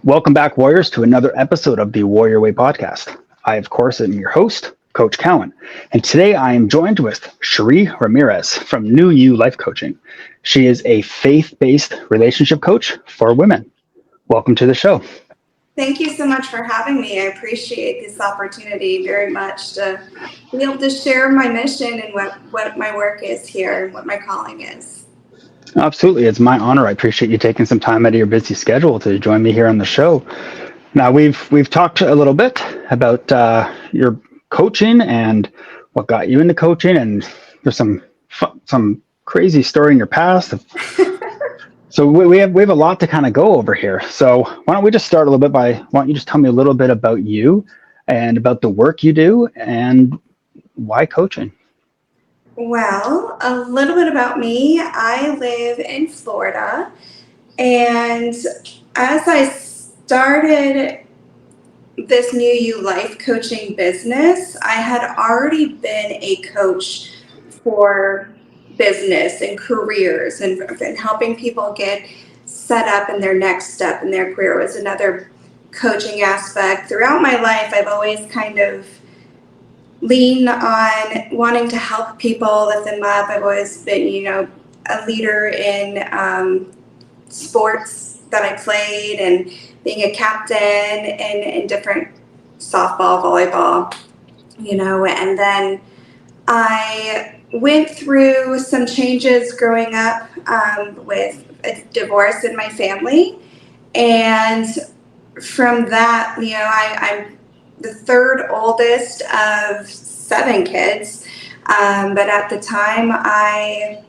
Welcome back, Warriors, to another episode of the Warrior Way podcast. I, of course, am your host, Coach Cowan, and today I am joined with Cheree Ramirez from New You Life Coaching. She is a faith-based relationship coach for women. Welcome to the show. Thank you so much for having me. I appreciate this opportunity very much to be able to share my mission and what my work is here and what my calling is. Absolutely. It's my honor. I appreciate you taking some time out of your busy schedule to join me here on the show. Now, we've talked a little bit about your coaching and what got you into coaching, and there's some crazy story in your past. So we have a lot to kind of go over here. So why don't we just start a little bit why don't you just tell me a little bit about you and about the work you do and why coaching? Well, a little bit about me. I live in Florida, and as I started this New You Life coaching business, I had already been a coach for business and careers and helping people get set up in their next step in their career was another coaching aspect. Throughout my life, I've always kind of leaned on wanting to help people, lift them up. I've always been, a leader in sports that I played and being a captain in different softball, volleyball, and then I went through some changes growing up with a divorce in my family. And from that, I'm the third oldest of 7 kids. But at the time, I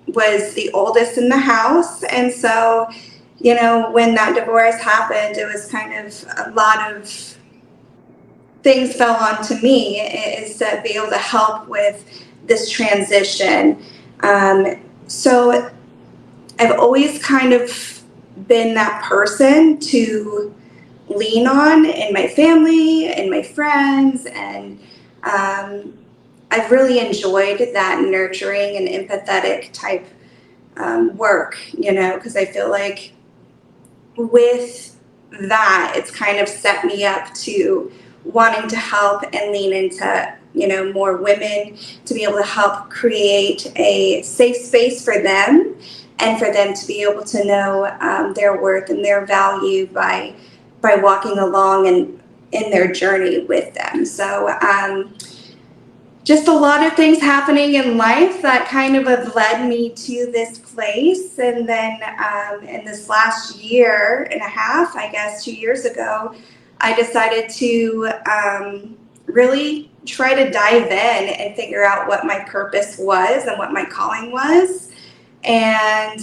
was the oldest in the house. And so, when that divorce happened, it was kind of a lot of things fell onto me is to be able to help with this transition. So I've always kind of been that person to lean on in my family and my friends. And I've really enjoyed that nurturing and empathetic type work, because I feel like with that, it's kind of set me up to wanting to help and lean into more women, to be able to help create a safe space for them and for them to be able to know their worth and their value by walking along and in their journey with them. So just a lot of things happening in life that kind of have led me to this place. And then in this last year and a half, I guess 2 years ago, I decided to really try to dive in and figure out what my purpose was and what my calling was. And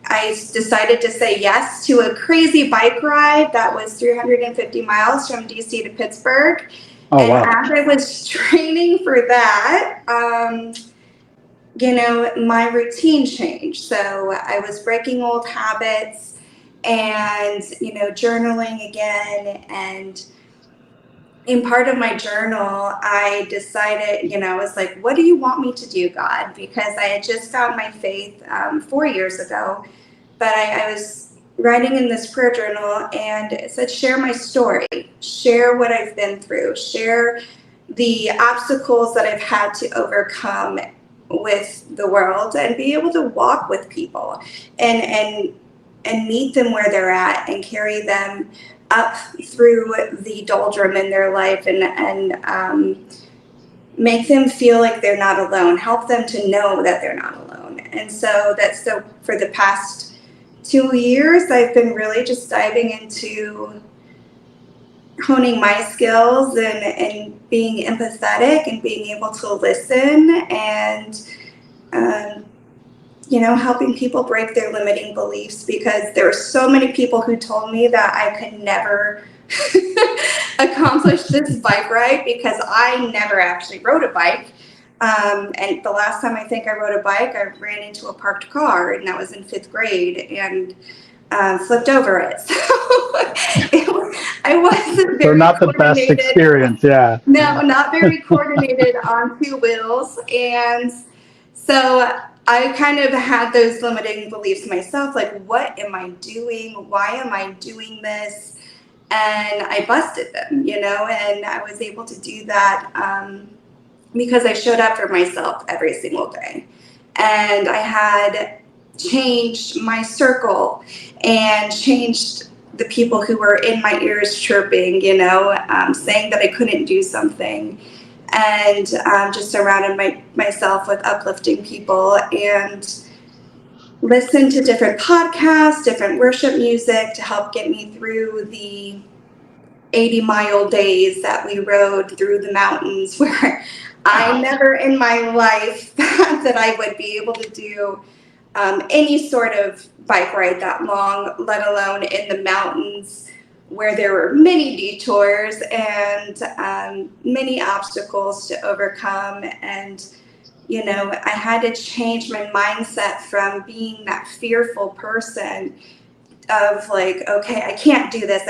I decided to say yes to a crazy bike ride that was 350 miles from DC to Pittsburgh. Oh, and wow. As I was training for that, my routine changed. So I was breaking old habits and, journaling again. And in part of my journal, I decided, I was like, what do you want me to do, God? Because I had just found my faith 4 years ago, but I was writing in this prayer journal and it said, share my story, share what I've been through, share the obstacles that I've had to overcome with the world and be able to walk with people and meet them where they're at and carry them up through the doldrum in their life and make them feel like they're not alone, help them to know that they're not alone. And so for the past 2 years, I've been really just diving into honing my skills and being empathetic and being able to listen and helping people break their limiting beliefs, because there were so many people who told me that I could never accomplish this bike ride because I never actually rode a bike. And the last time I think I rode a bike, I ran into a parked car, and that was in 5th grade, and flipped over it. So I wasn't very not the best experience, yeah. No, not very coordinated on 2 wheels. And so I kind of had those limiting beliefs myself, like, what am I doing? Why am I doing this? And I busted them, and I was able to do that because I showed up for myself every single day. And I had changed my circle and changed the people who were in my ears chirping, saying that I couldn't do something. And just surrounded myself with uplifting people and listened to different podcasts, different worship music to help get me through the 80-mile days that we rode through the mountains, where I never in my life thought that I would be able to do any sort of bike ride that long, let alone in the mountains, where there were many detours and many obstacles to overcome. And, I had to change my mindset from being that fearful person of like, okay, I can't do this,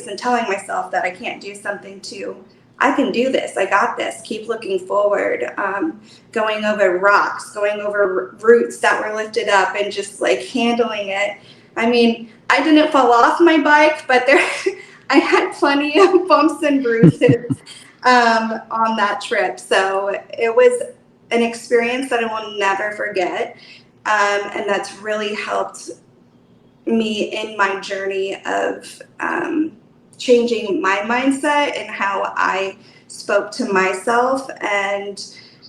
and telling myself that I can't do something, to I can do this, I got this, keep looking forward, going over rocks, going over roots that were lifted up, and just like handling it. I mean, I didn't fall off my bike, but I had plenty of bumps and bruises on that trip. So it was an experience that I will never forget, and that's really helped me in my journey of changing my mindset and how I spoke to myself, and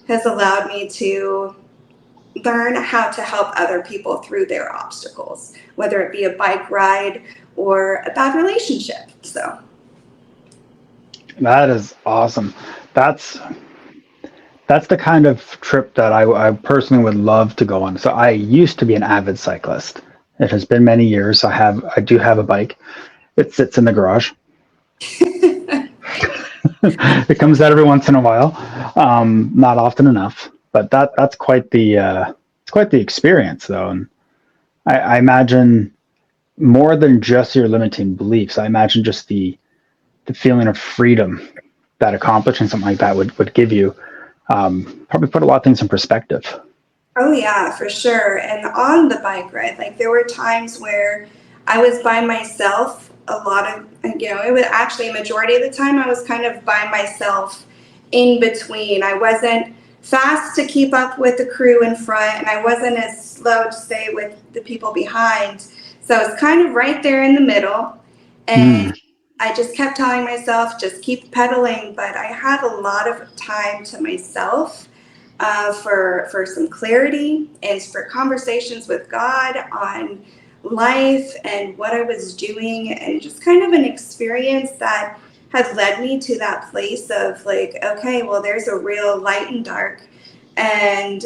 has allowed me to learn how to help other people through their obstacles, whether it be a bike ride or a bad relationship. So That is awesome. That's the kind of trip that I personally would love to go on. So I used to be an avid cyclist. It has been many years. I do have a bike. It sits in the garage. It comes out every once in a while, not often enough. But that's quite the experience, though. And I imagine more than just your limiting beliefs. I imagine just the feeling of freedom that accomplishing something like that would give you. Probably put a lot of things in perspective. Oh yeah, for sure. And on the bike ride, like, there were times where I was by myself a lot of, it was actually a majority of the time I was kind of by myself in between. I wasn't fast to keep up with the crew in front, and I wasn't as slow to stay with the people behind. So it's kind of right there in the middle. And I just kept telling myself, just keep pedaling. But I had a lot of time to myself for some clarity and for conversations with God on life and what I was doing, and just kind of an experience that has led me to that place of like, okay, well, there's a real light and dark. And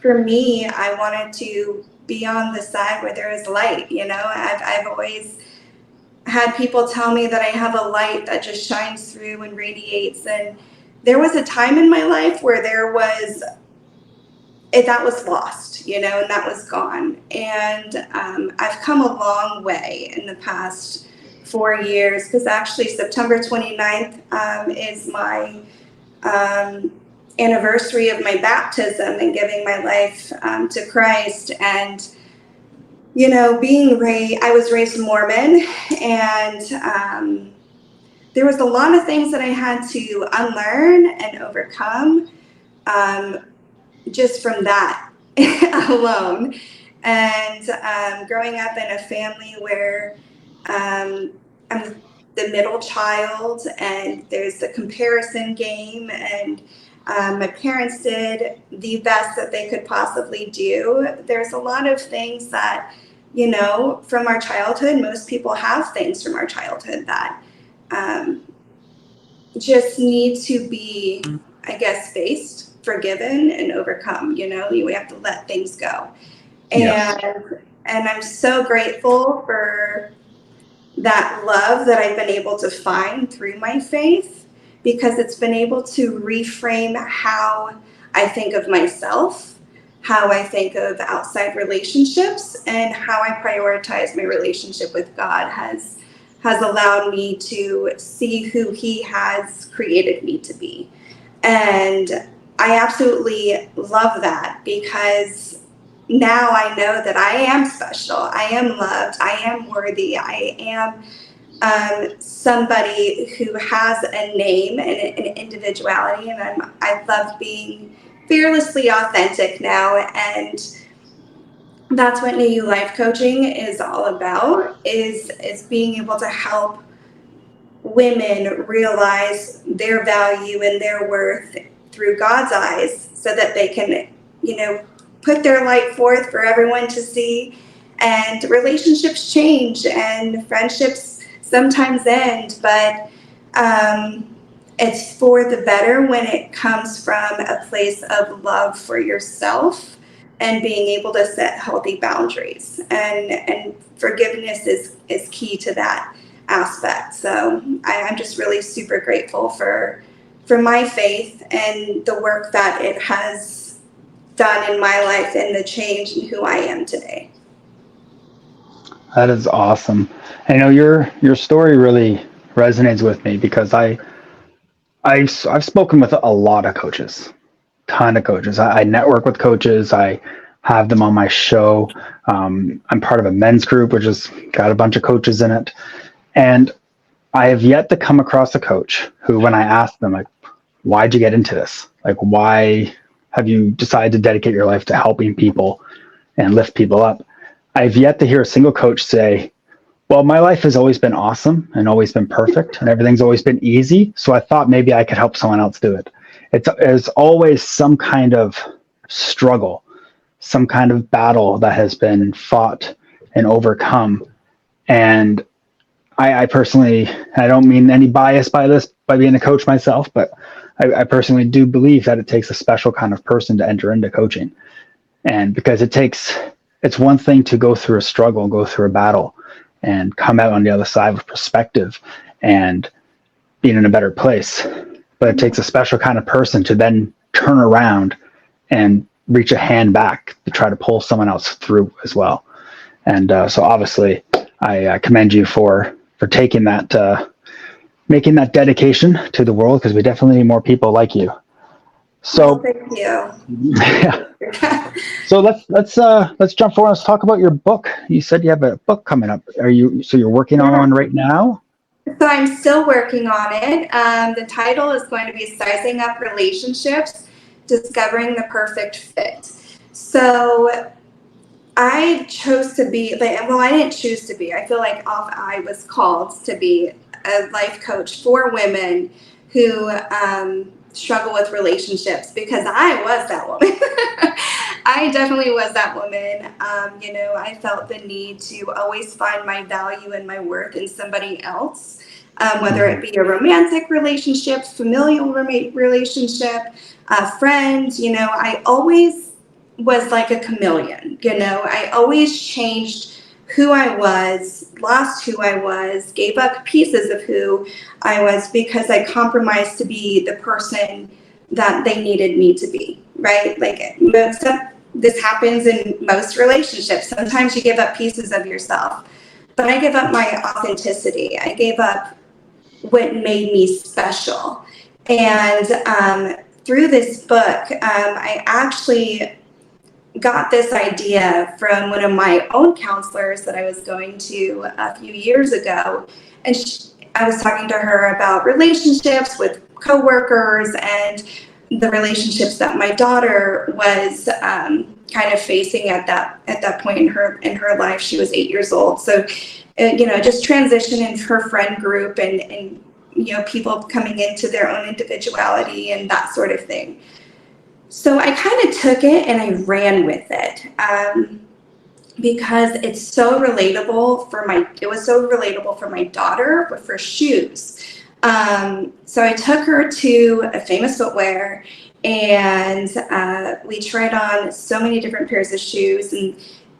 for me, I wanted to be on the side where there is light. I've always had people tell me that I have a light that just shines through and radiates. And there was a time in my life where that was lost, and that was gone. And I've come a long way in the past 4 years, because actually September 29th is my anniversary of my baptism and giving my life to Christ. And I was raised Mormon, and there was a lot of things that I had to unlearn and overcome just from that alone. And growing up in a family where I'm the middle child, and there's the comparison game, and my parents did the best that they could possibly do. There's a lot of things that, from our childhood, most people have things from our childhood that just need to be, I guess, faced, forgiven, and overcome. We have to let things go. And I'm so grateful for that love that I've been able to find through my faith, because it's been able to reframe how I think of myself, how I think of outside relationships, and how I prioritize my relationship with God has allowed me to see who He has created me to be. And I absolutely love that, because now I know that I am special. I am loved. I am worthy. I am somebody who has a name and an individuality, and I love being fearlessly authentic now. And that's what New You Life Coaching is all about, is being able to help women realize their value and their worth through God's eyes, so that they can, put their light forth for everyone to see. And relationships change and friendships sometimes end, but it's for the better when it comes from a place of love for yourself and being able to set healthy boundaries. And forgiveness is key to that aspect. So I'm just really super grateful for my faith and the work that it has done in my life and the change in who I am today. That is awesome. I know your story really resonates with me, because I've spoken with a lot of coaches, ton of coaches. I network with coaches. I have them on my show. I'm part of a men's group, which has got a bunch of coaches in it. And I have yet to come across a coach who, when I ask them, like, why'd you get into this? Like, why have you decided to dedicate your life to helping people and lift people up? I've yet to hear a single coach say, well, my life has always been awesome and always been perfect and everything's always been easy, so I thought maybe I could help someone else do it. It's always some kind of struggle, some kind of battle that has been fought and overcome. And I personally, I don't mean any bias by this, by being a coach myself, but I personally do believe that it takes a special kind of person to enter into coaching. And because it's one thing to go through a struggle, go through a battle, and come out on the other side with perspective and being in a better place. But it takes a special kind of person to then turn around and reach a hand back to try to pull someone else through as well. And so obviously, I commend you for taking that, making that dedication to the world, because we definitely need more people like you. So thank you. Yeah. So let's jump forward. Let's talk about your book. You said you have a book coming up. You're working on one right now? So I'm still working on it. The title is going to be Sizing Up Relationships, Discovering the Perfect Fit. So I chose to be, I didn't choose to be. I feel like I was called to be a life coach for women who struggle with relationships, because I was that woman. I definitely was that woman. I felt the need to always find my value and my worth in somebody else, whether it be a romantic relationship, familial relationship, friends. I always was like a chameleon. I always changed who I was, lost who I was, gave up pieces of who I was, because I compromised to be the person that they needed me to be, right? Like, this happens in most relationships. Sometimes you give up pieces of yourself, but I give up my authenticity. I gave up what made me special. And through this book, I actually got this idea from one of my own counselors that I was going to a few years ago. And I was talking to her about relationships with coworkers and the relationships that my daughter was kind of facing at that point in her life. She was 8 years old. So, just transition in her friend group and people coming into their own individuality and that sort of thing. So I kind of took it and I ran with it because it's so relatable it was so relatable for my daughter, but for shoes. So I took her to a famous footwear, and we tried on so many different pairs of shoes,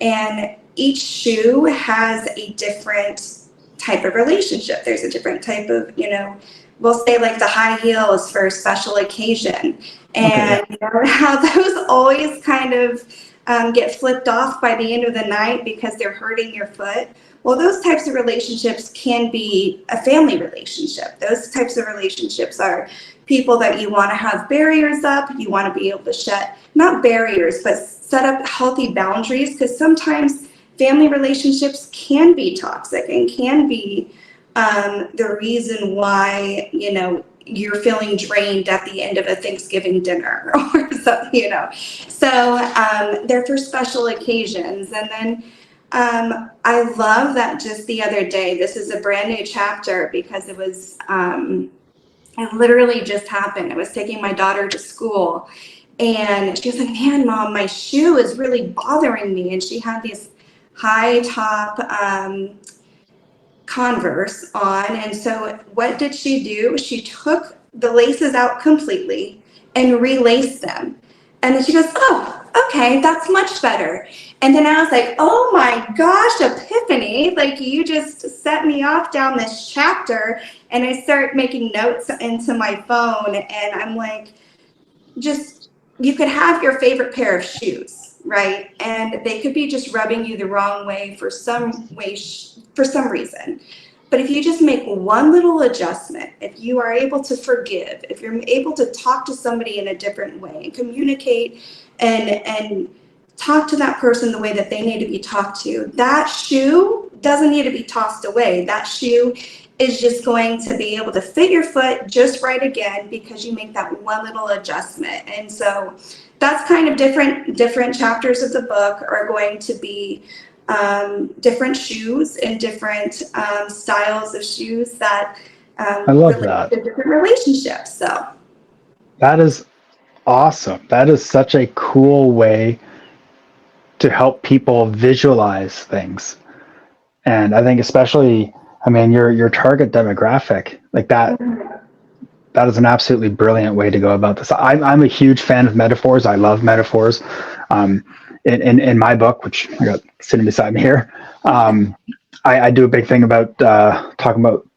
and each shoe has a different type of relationship. There's a different type of, we'll say like the high heel is for a special occasion. And how those always kind of get flipped off by the end of the night because they're hurting your foot. Well, those types of relationships can be a family relationship. Those types of relationships are people that you want to have barriers up. You want to be able to not barriers, but set up healthy boundaries, because sometimes family relationships can be toxic and can be the reason why, you're feeling drained at the end of a Thanksgiving dinner or something, So they're for special occasions. And then I love that just the other day, this is a brand new chapter because it was, it literally just happened. I was taking my daughter to school and she was like, man, Mom, my shoe is really bothering me. And she had these high top Converse on. And so what did she do? She took the laces out completely and relaced them. And then she goes, oh, okay, that's much better. And then I was like, oh my gosh, epiphany. Like, you just set me off down this chapter. And I start making notes into my phone. And I'm like, you could have your favorite pair of shoes, right? And they could be just rubbing you the wrong way for some reason. But if you just make one little adjustment, if you are able to forgive, if you're able to talk to somebody in a different way and communicate and talk to that person the way that they need to be talked to, that shoe doesn't need to be tossed away. That shoe is just going to be able to fit your foot just right again because you make that one little adjustment. And so that's kind of different chapters of the book are going to be different shoes and different styles of shoes that I love that. to different relationships. So that is awesome. That is such a cool way to help people visualize things. And I think especially, your target demographic, like that, that is an absolutely brilliant way to go about this. I'm a huge fan of metaphors. I love metaphors. In my book, which I got sitting beside me here, I do a big thing about talking about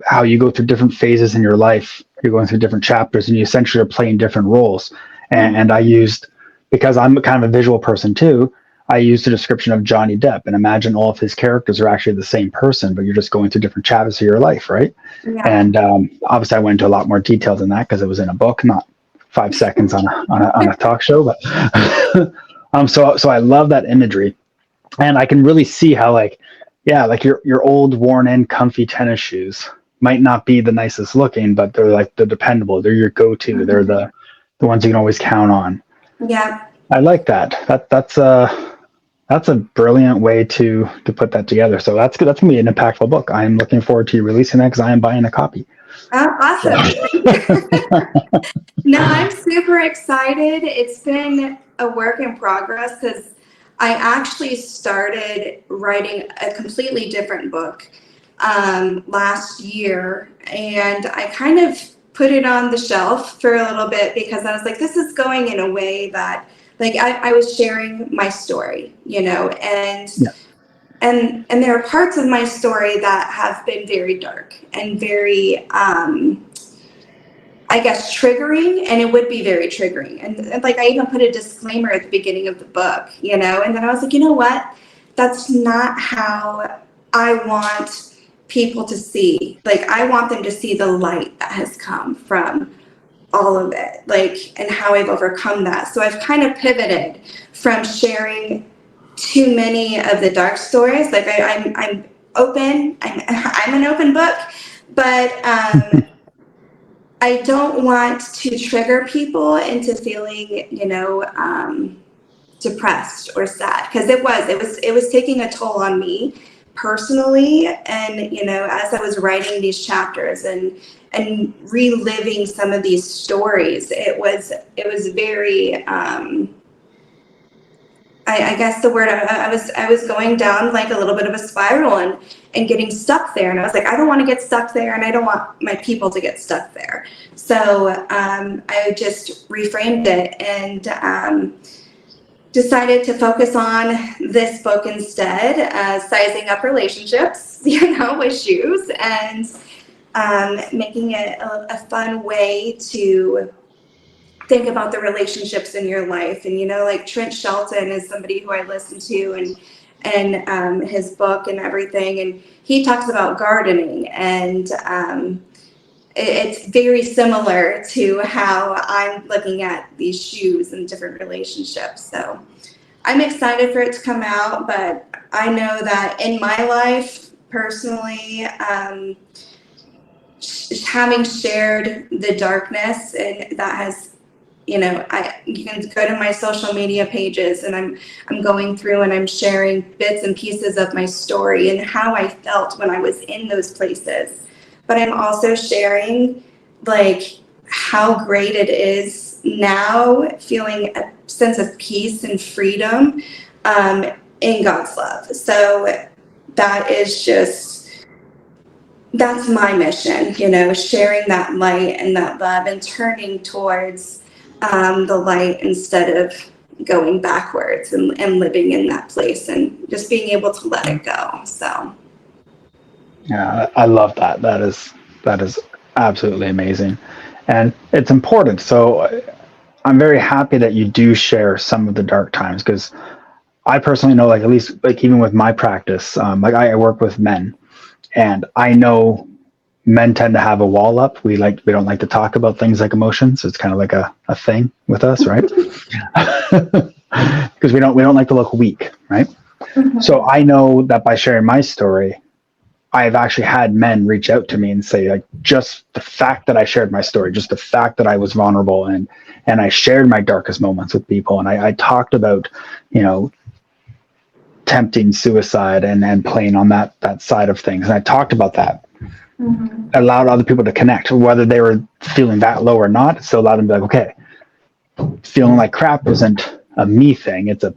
how you go through different phases in your life. You're going through different chapters and you essentially are playing different roles. And I used, because I'm kind of a visual person too, I used the description of Johnny Depp, and imagine all of his characters are actually the same person, but you're just going through different chapters of your life, right? Yeah. And obviously I went into a lot more detail than that because it was in a book, not 5 seconds on a talk show. But so I love that imagery, and I can really see how like your old worn in comfy tennis shoes might not be the nicest looking, but they're like the dependable. They're your go-to. Mm-hmm. They're the ones you can always count on. Yeah. I like that. That's a brilliant way to put that together. So that's good. That's gonna be an impactful book. I am looking forward to you releasing that because I am buying a copy. Oh, awesome. No, I'm super excited. It's been a work in progress because I actually started writing a completely different book last year, and I kind of put it on the shelf for a little bit because I was like, this is going in a way that like I was sharing my story, and there are parts of my story that have been very dark and very, I guess, triggering, and it would be very triggering. And like I even put a disclaimer at the beginning of the book, and then I was like, you know what? That's not how I want people to see. Like, I want them to see the light that has come from all of it, like, and how I've overcome that. So I've kind of pivoted from sharing too many of the dark stories. Like I'm open. I'm an open book, but I don't want to trigger people into feeling, depressed or sad, because it was taking a toll on me personally. And as I was writing these chapters and reliving some of these stories, it was very I guess the word I was going down like a little bit of a spiral and getting stuck there. And I was like, I don't want to get stuck there, and I don't want my people to get stuck there. So I just reframed it and decided to focus on this book instead, sizing up relationships, with shoes, and making it a fun way to think about the relationships in your life. And like Trent Shelton is somebody who I listen to, and his book and everything. And he talks about gardening, and it's very similar to how I'm looking at these shoes and different relationships. So I'm excited for it to come out, but I know that in my life personally, having shared the darkness, and that has, you can go to my social media pages, and I'm going through and I'm sharing bits and pieces of my story and how I felt when I was in those places. But I'm also sharing like how great it is now, feeling a sense of peace and freedom in God's love. So that is that's my mission, sharing that light and that love and turning towards the light instead of going backwards and living in that place and just being able to let it go. So yeah, I love that. That is absolutely amazing, and it's important. So I'm very happy that you do share some of the dark times, because I personally know, like, at least like even with my practice, like I work with men, and I know men tend to have a wall up. We don't like to talk about things like emotions. It's kind of like a thing with us, right? Because we don't like to look weak, right? Mm-hmm. So I know that by sharing my story, I've actually had men reach out to me and say, like, just the fact that I shared my story, just the fact that I was vulnerable and I shared my darkest moments with people, and I talked about, tempting suicide and playing on that side of things, and I talked about that. Mm-hmm. Allowed other people to connect, whether they were feeling that low or not. It still allowed them to be like, okay, feeling like crap isn't a me thing; it's a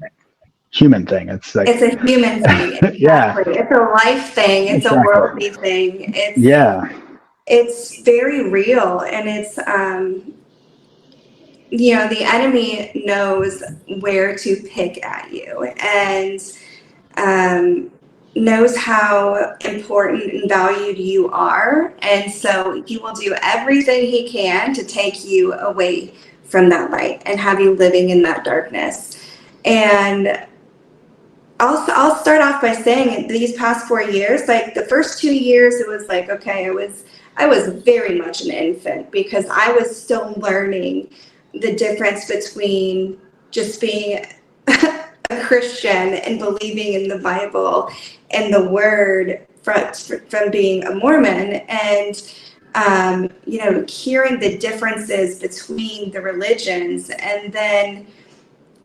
human thing. It's like, it's a human thing. Exactly. Yeah, it's a life thing. It's exactly. A worldly thing. It's very real, and it's the enemy knows where to pick at you, and knows how important and valued you are, and so he will do everything he can to take you away from that light and have you living in that darkness. And I'll start off by saying, these past 4 years, like the first 2 years, it was like, okay, I was very much an infant, because I was still learning the difference between just being a Christian and believing in the Bible and the Word from being a Mormon, and hearing the differences between the religions, and then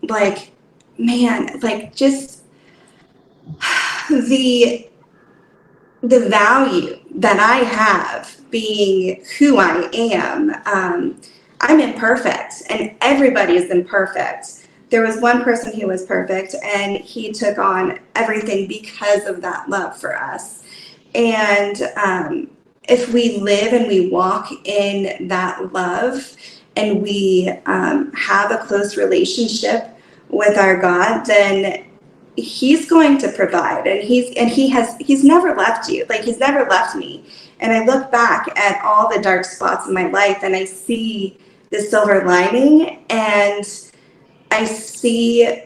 like, man, like just the value that I have being who I am. I'm imperfect, and everybody is imperfect. There was one person who was perfect, and he took on everything because of that love for us. And if we live and we walk in that love, and we have a close relationship with our God, then he's going to provide, and he's never left you. Like, he's never left me. And I look back at all the dark spots in my life, and I see the silver lining, and I see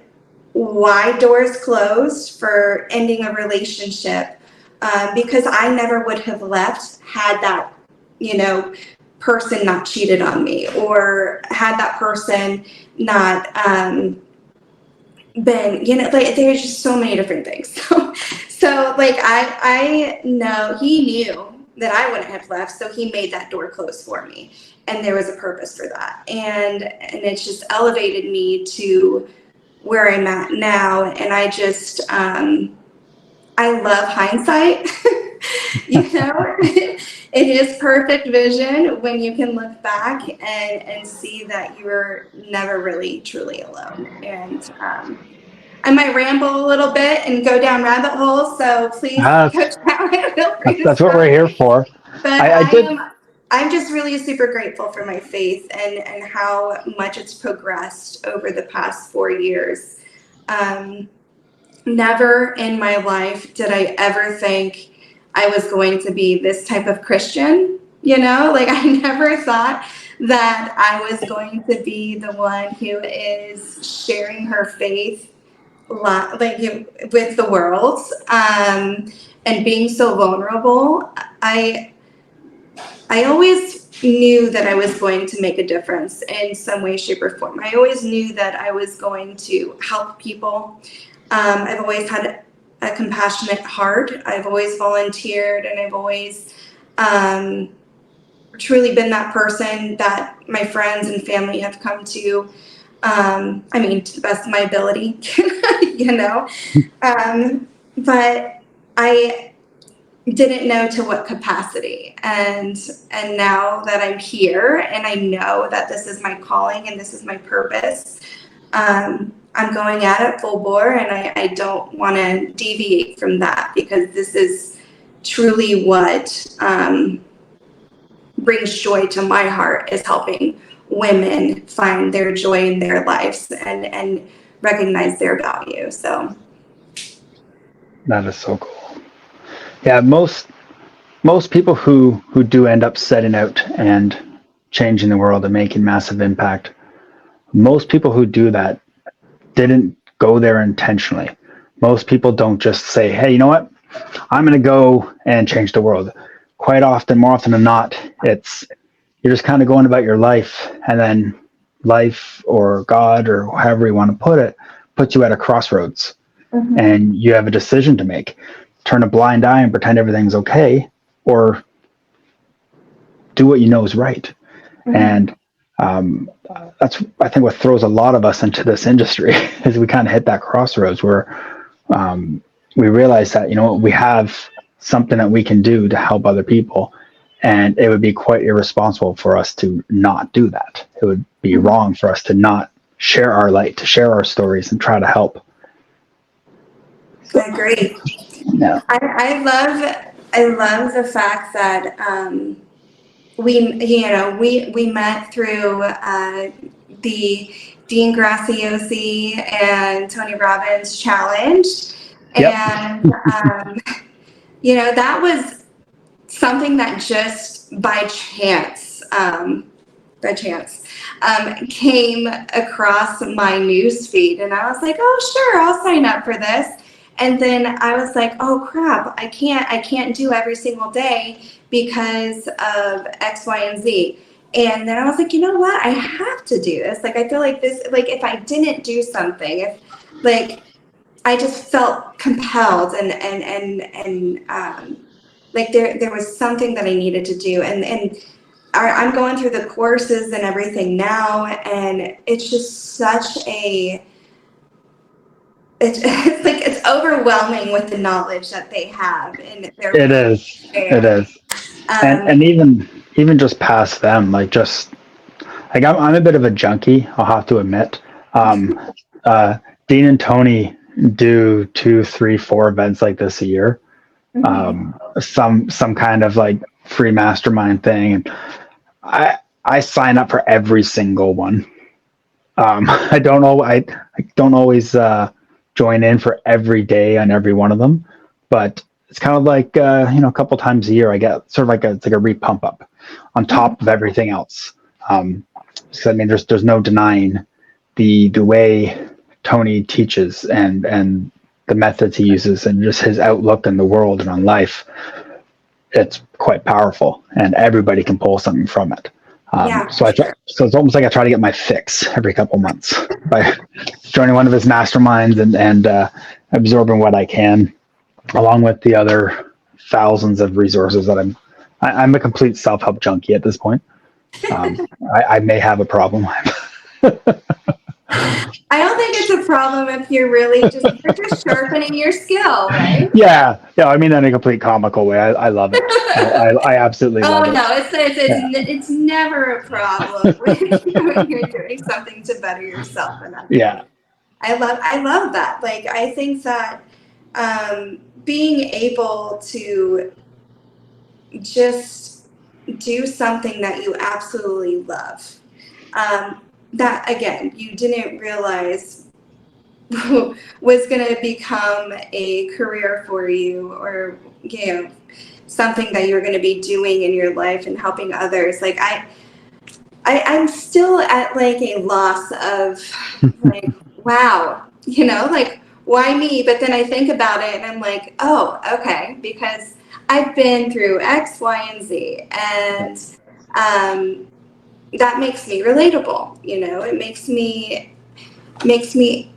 why doors closed for ending a relationship, because I never would have left had that, person not cheated on me, or had that person not been, like, there's just so many different things. So like, I know he knew that I wouldn't have left, so he made that door close for me, and there was a purpose for that, and it's just elevated me to where I'm at now. And I just I love hindsight. It is perfect vision when you can look back and see that you were never really truly alone. And I might ramble a little bit and go down rabbit holes, so please, Coach Cowan, feel free to That's what we're here for. But I'm just really super grateful for my faith and how much it's progressed over the past 4 years. Never in my life did I ever think I was going to be this type of Christian, like, I never thought that I was going to be the one who is sharing her faith with the world, and being so vulnerable. I always knew that I was going to make a difference in some way, shape, or form. I always knew that I was going to help people. I've always had a compassionate heart. I've always volunteered, and I've always truly been that person that my friends and family have come to. To the best of my ability, you know. But I didn't know to what capacity, and now that I'm here and I know that this is my calling and this is my purpose, I'm going at it full bore, and I don't want to deviate from that, because this is truly what brings joy to my heart, is helping women find their joy in their lives and recognize their value. So That is so cool. Yeah, most people who do end up setting out and changing the world and making massive impact, most people who do that didn't go there intentionally. Most people don't just say, hey, you know what? I'm going to go and change the world. Quite often, more often than not, it's you're just kind of going about your life, and then life or God or however you want to put it puts you at a crossroads, and you have a decision to make. Turn a blind eye and pretend everything's okay, or do what you know is right. And that's, I think, what throws a lot of us into this industry is we kind of hit that crossroads where we realize that, you know, we have something that we can do to help other people, and it would be quite irresponsible for us to not do that. It would be wrong for us to not share our light, to share our stories and try to help. I agree. Yeah. I love the fact that we met through the Dean Graciosi and Tony Robbins challenge. Yep. And that was something that just by chance came across my news feed, and I was like, oh sure, I'll sign up for this. And then I was like, oh crap, I can't do every single day because of X, Y, and Z. And then I was like, you know what? I have to do this. Like, I feel like this, like if I didn't do something, if like I just felt compelled and like there was something that I needed to do. And I'm going through the courses and everything now, and it's just such a, it's like it's overwhelming with the knowledge that they have, and It is. And even just past them, like just like I'm a bit of a junkie, I'll have to admit. Dean and Tony do 2, 3, 4 events like this a year. Some kind of like free mastermind thing, and I sign up for every single one. I don't always join in for every day on every one of them, but it's kind of like a couple times a year I get sort of like it's like a re-pump up on top of everything else. Because I mean, there's no denying the way Tony teaches and the methods he uses and just his outlook on the world and on life. It's quite powerful, and everybody can pull something from it. So it's almost like I try to get my fix every couple months by joining one of his masterminds and absorbing what I can, along with the other thousands of resources that I'm a complete self-help junkie at this point. I may have a problem. I don't think it's a problem if you're just sharpening your skill, right? Yeah. I mean that in a complete comical way. I love it. I absolutely love it. Oh no, it's never a problem when you're doing something to better yourself. And yeah, I love that. Like, I think that being able to just do something that you absolutely love, that again you didn't realize was going to become a career for you, or something that you're going to be doing in your life and helping others. Like I'm still at like a loss of like, wow, like why me? But then I think about it and I'm like, oh, okay, because I've been through X, Y, and Z, and that makes me relatable. It makes me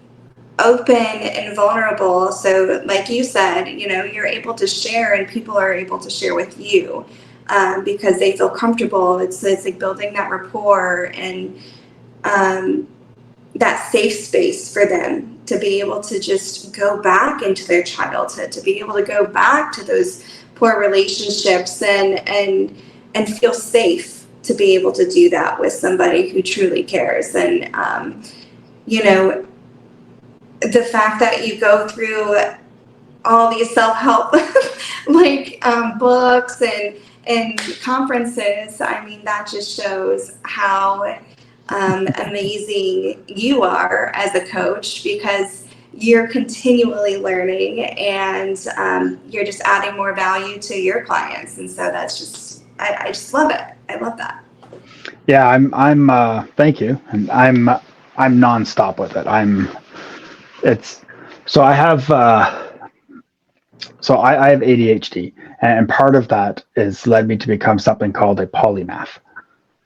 open and vulnerable. So, like you said, you're able to share, and people are able to share with you because they feel comfortable. It's like building that rapport and that safe space for them to be able to just go back into their childhood, to be able to go back to those poor relationships and feel safe to be able to do that with somebody who truly cares. And the fact that you go through all these self-help books and conferences, I mean, that just shows how amazing you are as a coach, because you're continually learning, and you're just adding more value to your clients. And so that's just, I just love it. I love that. Yeah, I'm thank you. And I'm nonstop with it. I have ADHD, and part of that is led me to become something called a polymath.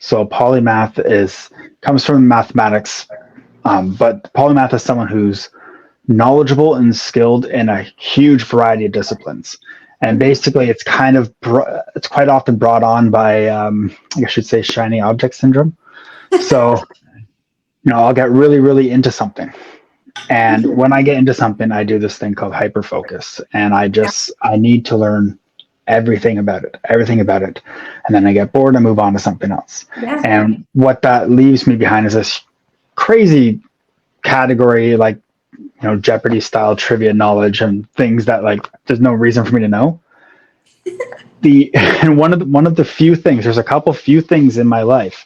So polymath comes from mathematics, but polymath is someone who's knowledgeable and skilled in a huge variety of disciplines. And basically, it's quite often brought on by, I should say, shiny object syndrome. So, I'll get really, really into something. And when I get into something, I do this thing called hyperfocus, and I need to learn everything about it. And then I get bored and move on to something else. Yeah. And what that leaves me behind is this crazy category, like, Jeopardy style trivia knowledge and things that, like, there's no reason for me to know. And one of the few things, there's a couple few things in my life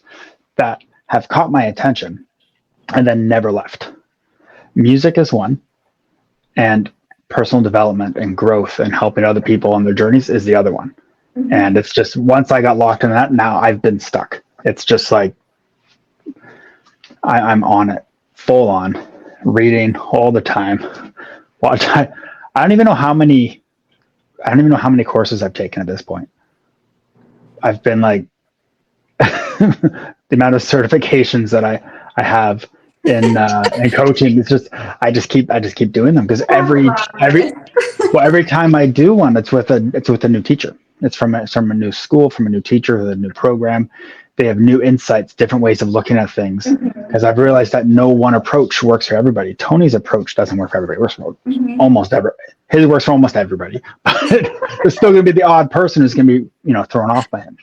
that have caught my attention and then never left. Music is one, and personal development and growth and helping other people on their journeys is the other one. Mm-hmm. And it's just, once I got locked in that, now I've been stuck. It's just like I'm on it, full on, reading all the time. I don't even know how many courses I've taken at this point. I've been like the amount of certifications that I have in coaching. It's just I just keep doing them, because every time I do one, it's with a new teacher. It's from a new school, from a new teacher, with a new program. They have new insights, different ways of looking at things. Because I've realized that no one approach works for everybody. Tony's approach doesn't work for everybody. It works for almost everybody. His works for almost everybody. But there's still going to be the odd person who's going to be, thrown off by him.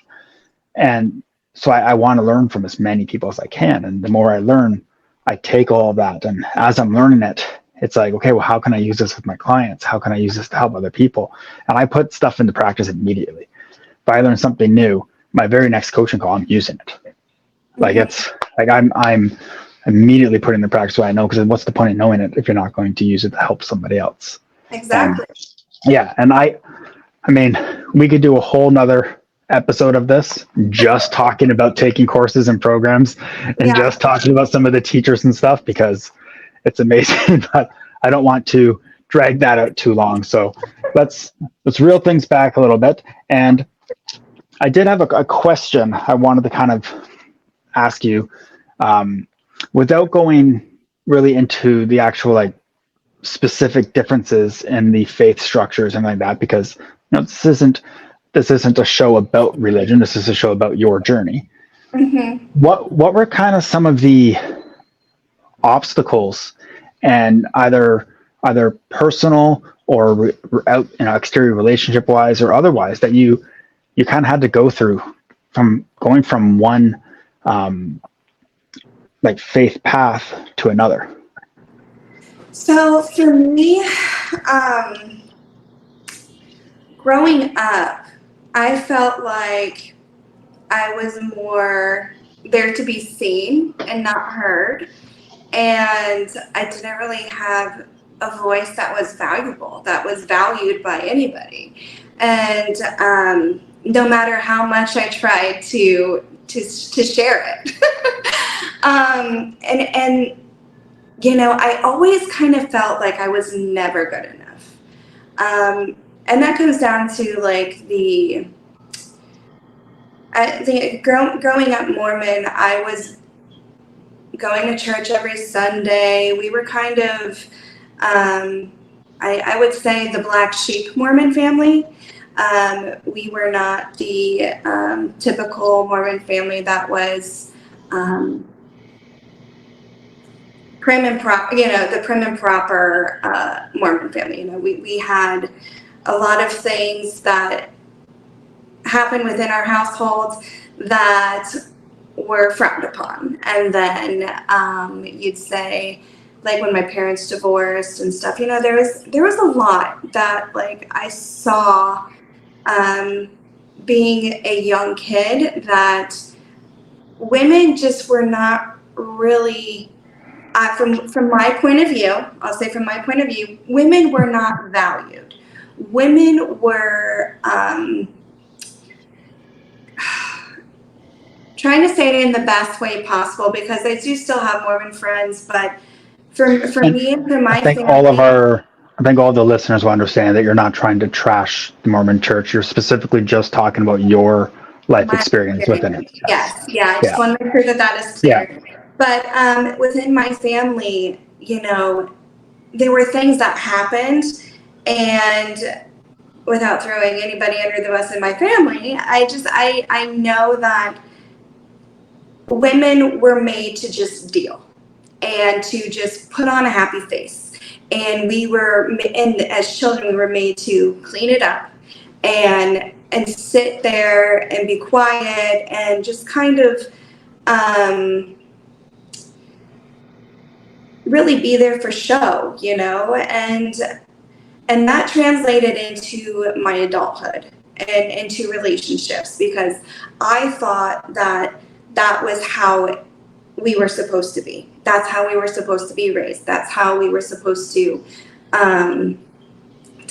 And so I want to learn from as many people as I can. And the more I learn, I take all of that. And as I'm learning it, it's like, okay, well, how can I use this with my clients? How can I use this to help other people? And I put stuff into practice immediately. If I learn something new, my very next coaching call, I'm using it. Like, it's like I'm immediately putting the practice what I know, because what's the point of knowing it if you're not going to use it to help somebody else? Exactly. And I mean, we could do a whole nother episode of this, just talking about taking courses and programs, and just talking about some of the teachers and stuff, because it's amazing. But I don't want to drag that out too long. So let's reel things back a little bit. And I did have a question I wanted to kind of ask you, without going really into the actual, like, specific differences in the faith structures and like that, because this isn't a show about religion. This is a show about your journey. Mm-hmm. What were kind of some of the obstacles, and either personal or exterior relationship wise or otherwise, that you kind of had to go through from going from one like faith path to another? So for me, growing up, I felt like I was more there to be seen and not heard. And I didn't really have a voice that was valuable, that was valued by anybody. And no matter how much I tried to share it. And I always kind of felt like I was never good enough. And that comes down to like growing up Mormon. I was going to church every Sunday. We were kind of, I would say, the black sheep Mormon family. We were not the typical Mormon family that was prim and proper, the prim and proper Mormon family. We had a lot of things that happened within our households that were frowned upon. And then you'd say, like when my parents divorced and stuff, there was a lot that like I saw being a young kid, that women just were not really, from my point of view, I'll say from my point of view, women were not valued. Women were, trying to say it in the best way possible, because I do still have Mormon friends, but for me and for my I think family, I think all the listeners will understand that you're not trying to trash the Mormon church. You're specifically just talking about your life my experience within it. yes, yeah, I just Yeah. want to make sure that is clear. Yeah. But within my family, there were things that happened, and without throwing anybody under the bus in my family, I know that women were made to just deal and to just put on a happy face. And as children, we were made to clean it up and sit there and be quiet and just kind of really be there for show, and that translated into my adulthood and into relationships, because I thought that was how we were supposed to be. That's how we were supposed to be raised. That's how we were supposed to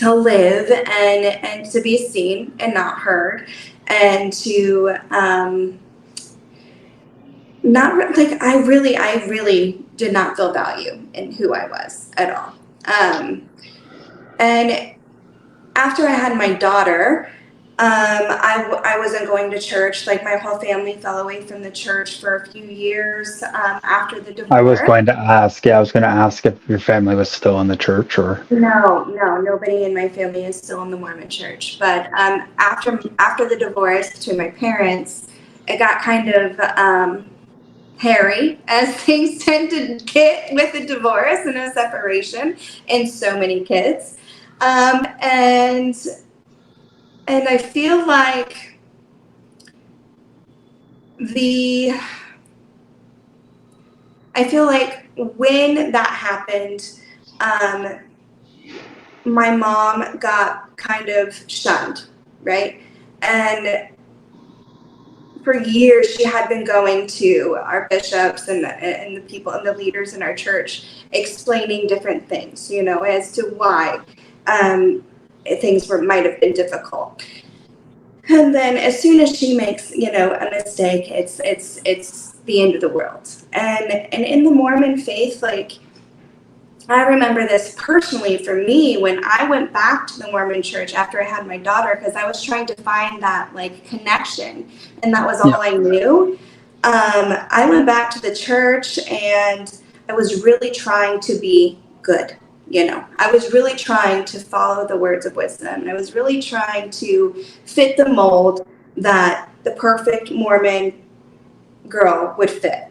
live and to be seen and not heard, and to I really did not feel value in who I was at all. And after I had my daughter, I wasn't going to church. Like, my whole family fell away from the church for a few years after the divorce. I was going to ask if your family was still in the church or. No, nobody in my family is still in the Mormon church. But after the divorce between my parents, it got kind of hairy, as things tend to get with a divorce and a separation and so many kids. And I feel like when that happened, my mom got kind of shunned, right? And for years, she had been going to our bishops and the people and the leaders in our church, explaining different things, as to why things might have been difficult. And then as soon as she makes, a mistake, it's the end of the world. And in the Mormon faith, like, I remember this personally for me when I went back to the Mormon church after I had my daughter, because I was trying to find that like connection, and that was all I knew. I went back to the church and I was really trying to be good. I was really trying to follow the words of wisdom. And I was really trying to fit the mold that the perfect Mormon girl would fit.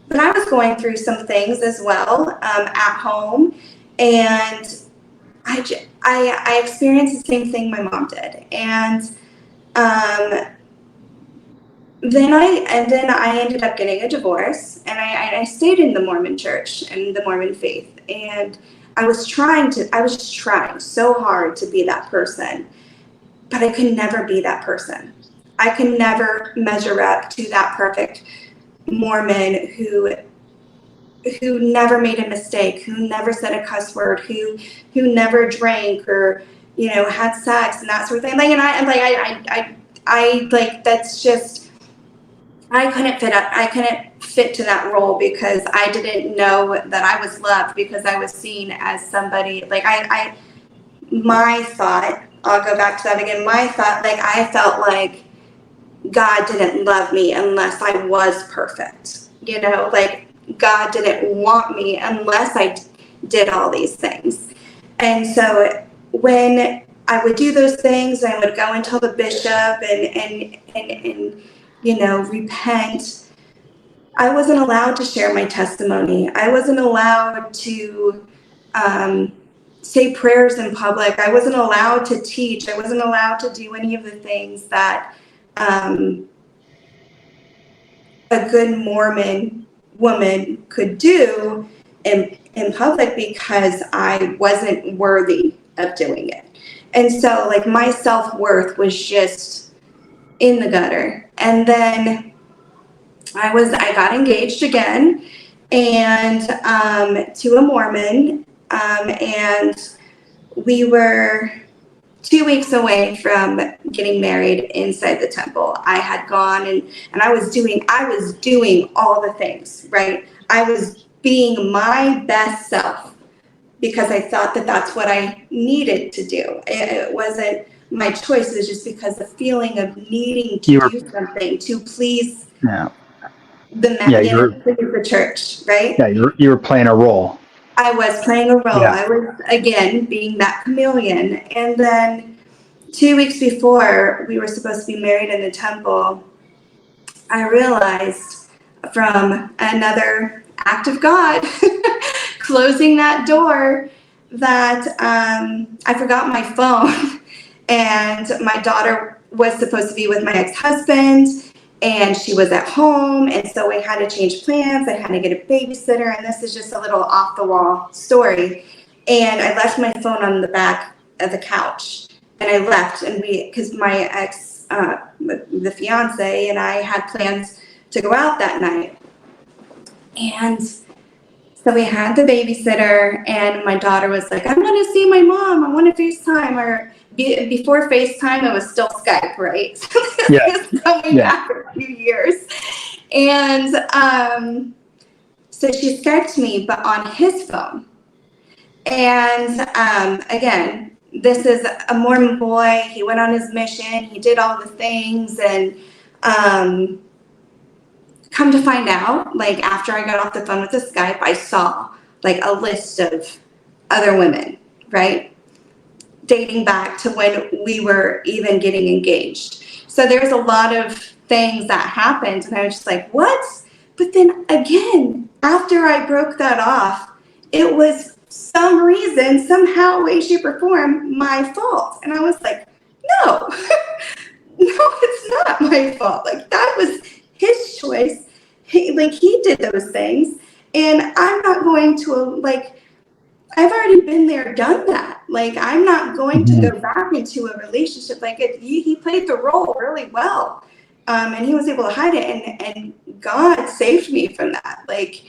But I was going through some things as well at home, and I experienced the same thing my mom did. And then I ended up getting a divorce, and I stayed in the Mormon church and the Mormon faith, and I was just trying so hard to be that person, but I could never be that person. I could never measure up to that perfect Mormon who never made a mistake, who never said a cuss word, who never drank or had sex and that sort of thing. Like, and I that's just, I couldn't fit to that role because I didn't know that I was loved because I was seen as somebody like my thought, I'll go back to that again. My thought, like I felt like God didn't love me unless I was perfect. You know, like God didn't want me unless I did all these things. And so when I would do those things, I would go and tell the bishop and you know, repent. I wasn't allowed to share my testimony. I wasn't allowed to say prayers in public. I wasn't allowed to teach. I wasn't allowed to do any of the things that a good Mormon woman could do in public because I wasn't worthy of doing it. And so like my self-worth was just in the gutter. And then I got engaged again and to a Mormon, and we were 2 weeks away from getting married inside the temple. I had gone and I was doing all the things, right? I was being my best self because I thought that that's what I needed to do. It wasn't my choice. It was just because the feeling of needing to do something to please the man, please the church, right? Yeah, you were playing a role. I was playing a role. Yeah. I was, again, being that chameleon. And then 2 weeks before we were supposed to be married in the temple, I realized from another act of God closing that door that I forgot my phone and my daughter was supposed to be with my ex-husband and she was at home, and so we had to change plans. I had to get a babysitter, and this is just a little off the wall story. And I left my phone on the back of the couch. And I left, and because my ex, the fiance, and I had plans to go out that night. And so we had the babysitter, and my daughter was like, I want to see my mom. I want to FaceTime. Or before FaceTime, it was still Skype, right? So this was going back a few years. And so she Skyped me, but on his phone. And again, this is a Mormon boy. He went on his mission. He did all the things. And come to find out, like after I got off the phone with the Skype, I saw like a list of other women, right? Dating back to when we were even getting engaged. So there's a lot of things that happened. And I was just like, what? But then again, after I broke that off, it was some reason, somehow, way, shape, or form, my fault. And I was like, no, no, it's not my fault. Like, that was his choice. He did those things. And I'm not going to, like, I've already been there, done that. Like, I'm not going to go back into a relationship. Like, he played the role really well. And he was able to hide it. And God saved me from that. Like,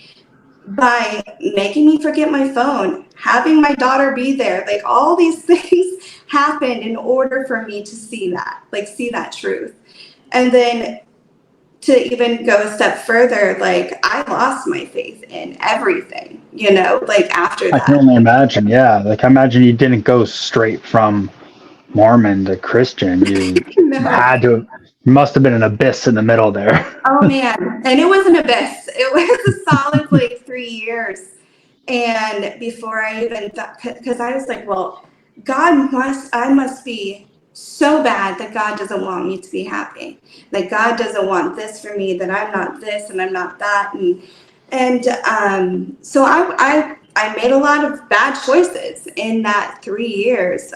by making me forget my phone, having my daughter be there, like all these things happened in order for me to see that truth. And then to even go a step further, like I lost my faith in everything, like after that. I can only imagine, yeah. Like I imagine you didn't go straight from Mormon to Christian. You must have been an abyss in the middle there. Oh man, and it was an abyss. It was a solid like 3 years. And before I even thought, because I was like, well, I must be so bad that God doesn't want me to be happy. That God doesn't want this for me, that I'm not this and I'm not that. And so I made a lot of bad choices in that 3 years.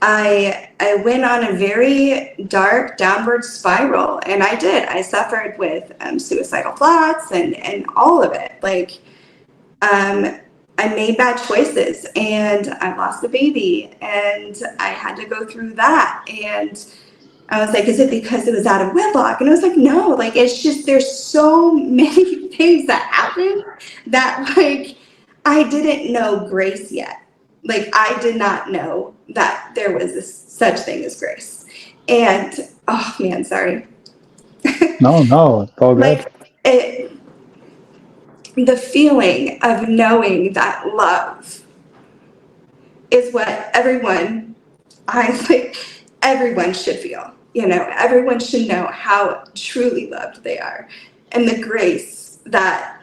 I went on a very dark downward spiral, and I suffered with suicidal thoughts and all of it. Like, I made bad choices, and I lost a baby, and I had to go through that. And I was like, is it because it was out of wedlock? And I was like, no, like, it's just, there's so many things that happened that, like, I didn't know grace yet. Like, I did not know that there was such thing as grace. And, oh man, sorry. No, it's all good. Like, it, the feeling of knowing that love is what everyone should feel. Everyone should know how truly loved they are, and the grace that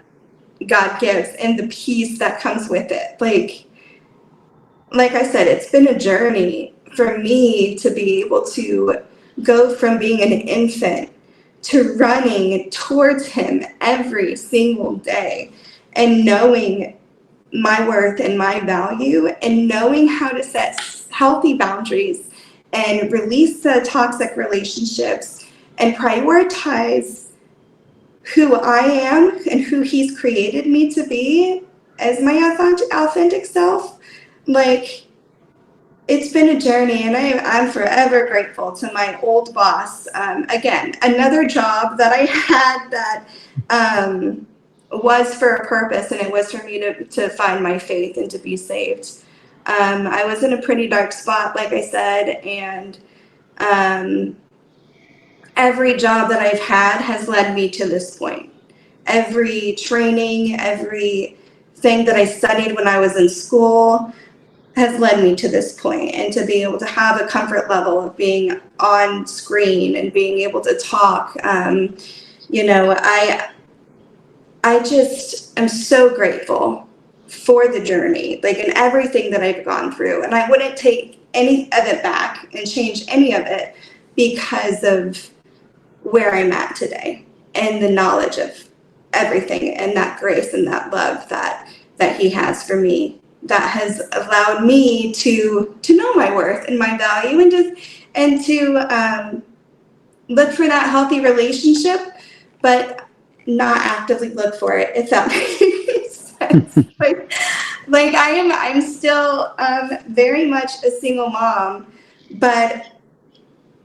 God gives and the peace that comes with it. Like I said, it's been a journey for me to be able to go from being an infant to running towards him every single day and knowing my worth and my value and knowing how to set healthy boundaries and release the toxic relationships and prioritize who I am and who he's created me to be as my authentic self. It's been a journey, and I'm forever grateful to my old boss. Again, another job that I had that was for a purpose, and it was for me to find my faith and to be saved. I was in a pretty dark spot, like I said, and every job that I've had has led me to this point. Every training, everything that I studied when I was in school has led me to this point, and to be able to have a comfort level of being on screen and being able to talk. I just am so grateful for the journey, and everything that I've gone through. And I wouldn't take any of it back and change any of it because of where I'm at today and the knowledge of everything and that grace and that love that he has for me, that has allowed me to know my worth and my value and to look for that healthy relationship, but not actively look for it, if that makes sense. I'm still very much a single mom, but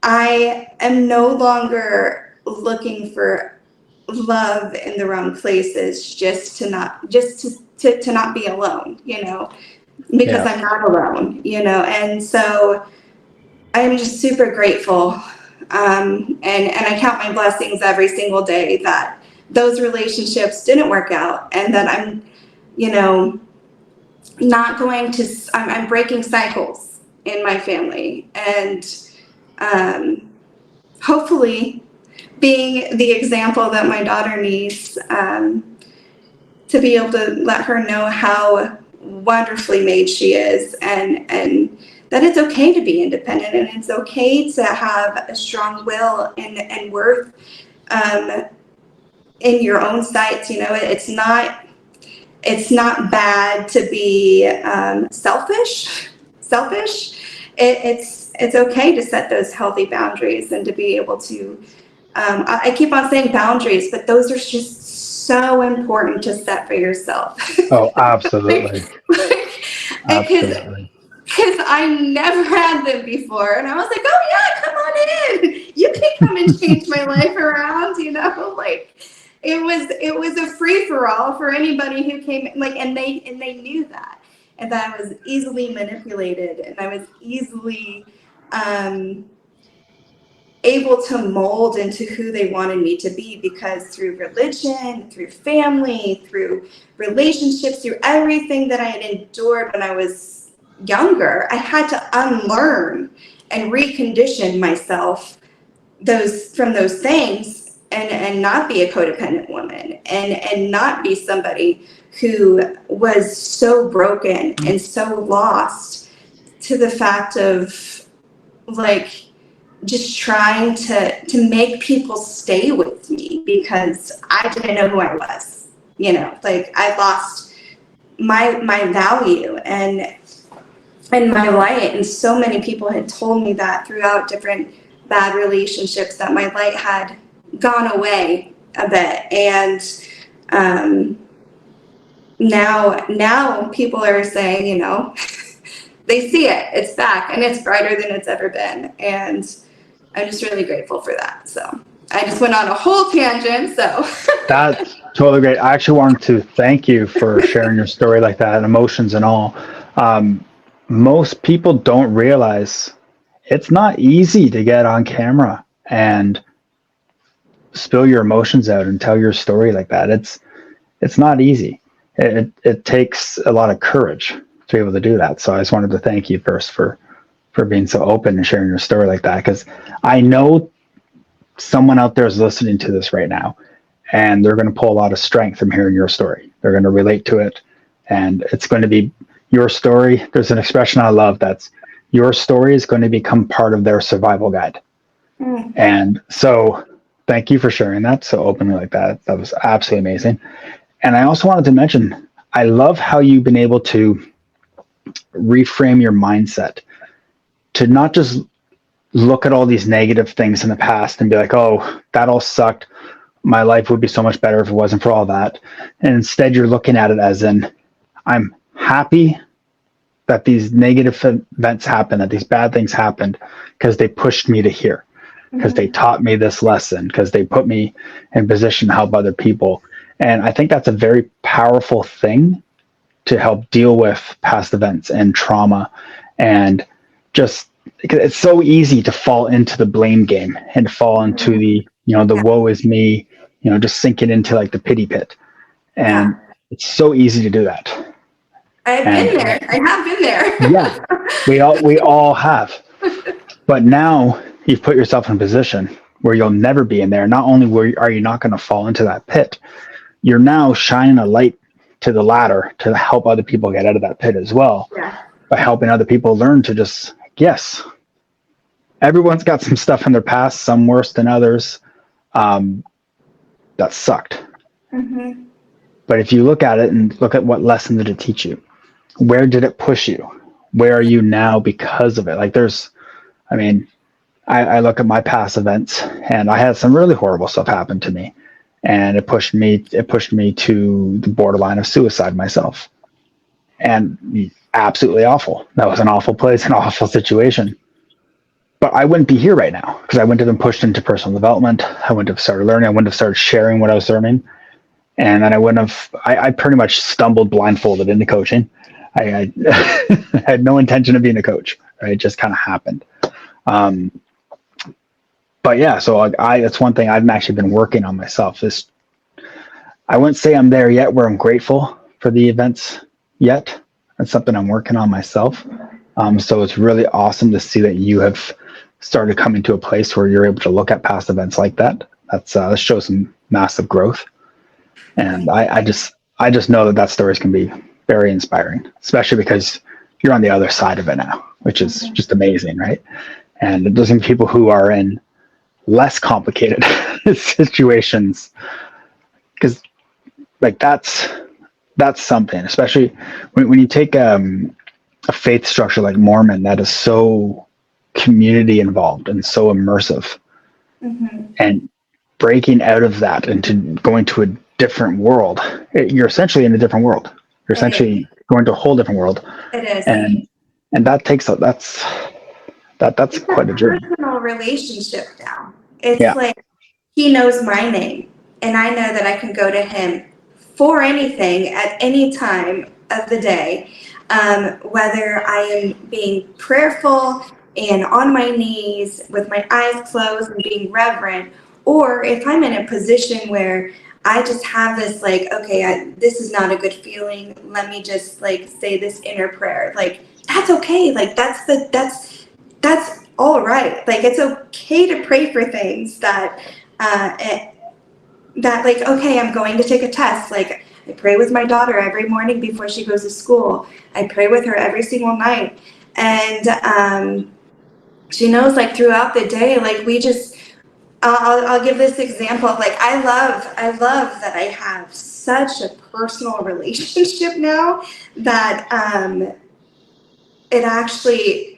I am no longer looking for love in the wrong places to not be alone, because I'm not alone, and so I'm just super grateful. And I count my blessings every single day that those relationships didn't work out, and that I'm, not going to, I'm breaking cycles in my family, and hopefully being the example that my daughter needs, to be able to let her know how wonderfully made she is, and that it's okay to be independent, and it's okay to have a strong will and worth in your own sights. It's not bad to be selfish. It's okay to set those healthy boundaries and to be able to, I keep on saying boundaries, but those are just so important to set for yourself. Oh, absolutely. Absolutely. Because I never had them before, and I was like, oh yeah, come on in. You can come and change my life around, It was a free for all for anybody who came, and they knew that, and that I was easily manipulated, and I was easily able to mold into who they wanted me to be, because through religion, through family, through relationships, through everything that I had endured when I was younger, I had to unlearn and recondition myself from those things, and not be a codependent woman, and not be somebody who was so broken and so lost to the fact of just trying to make people stay with me because I didn't know who I was. I lost my value and my light, and so many people had told me that throughout different bad relationships, that my light had gone away a bit, and now people are saying, they see it's back, and it's brighter than it's ever been, and I'm just really grateful for that. So I just went on a whole tangent. So that's totally great. I actually wanted to thank you for sharing your story like that, and emotions and all. Most people don't realize it's not easy to get on camera and spill your emotions out and tell your story like that, it's not easy. It takes a lot of courage to be able to do that. So I just wanted to thank you first for being so open and sharing your story like that, because I know someone out there is listening to this right now, and they're going to pull a lot of strength from hearing your story. They're going to relate to it, and it's going to be your story. There's an expression I love, that's your story is going to become part of their survival guide. And so thank you for sharing that so openly like that. That was absolutely amazing. And I also wanted to mention, I love how you've been able to reframe your mindset to not just look at all these negative things in the past and be like, oh, that all sucked. My life would be so much better if it wasn't for all that. And instead you're looking at it as in, I'm happy that these negative events happened, that these bad things happened, because they pushed me to here, because they taught me this lesson, because they put me in position to help other people. And I think that's a very powerful thing to help deal with past events and trauma. And just, it's so easy to fall into the blame game and fall into the, the woe is me, just sinking into like the pity pit. And it's so easy to do that. I've been there. I have been there. Yeah, we all have. But now you've put yourself in a position where you'll never be in there. Not only are you not going to fall into that pit, you're now shining a light to the ladder to help other people get out of that pit as well. By helping other people learn to just, yes, everyone's got some stuff in their past, some worse than others, that sucked. But if you look at it and look at what lesson did it teach you, where did it push you? Where are you now because of it? Like I look at my past events, and I had some really horrible stuff happen to me, and it pushed me to the borderline of suicide myself. And absolutely awful. That was an awful place, an awful situation. But I wouldn't be here right now because I wouldn't have been pushed into personal development. I wouldn't have started learning. I wouldn't have started sharing what I was learning. And then I pretty much stumbled blindfolded into coaching. I had no intention of being a coach, right? It just kind of happened. But yeah, so that's one thing I've actually been working on myself. I wouldn't say I'm there yet where I'm grateful for the events yet. That's something I'm working on myself. So it's really awesome to see that you have started coming to a place where you're able to look at past events like that. That shows some massive growth. And I just know that stories can be very inspiring, especially because you're on the other side of it now, which is just amazing, right? And there's some people who are in less complicated situations, because like that's something, especially when you take a faith structure like Mormon that is so community involved and so immersive, and breaking out of that into going to a different world. You're essentially in a different world. You're essentially going to a whole different world. It is. And that takes that's quite a journey. Personal relationship now. It's like he knows my name, and I know that I can go to him for anything at any time of the day, whether I am being prayerful and on my knees with my eyes closed and being reverent, or if I'm in a position where I just have this like, okay, this is not a good feeling. Let me just like say this inner prayer. Like, that's okay. Like that's all right. Like, it's okay to pray for things that like, okay, I'm going to take a test. Like, I pray with my daughter every morning before she goes to school. I pray with her every single night. And she knows, like, throughout the day, like, we just, I'll give this example of, like, I love that I have such a personal relationship now that it actually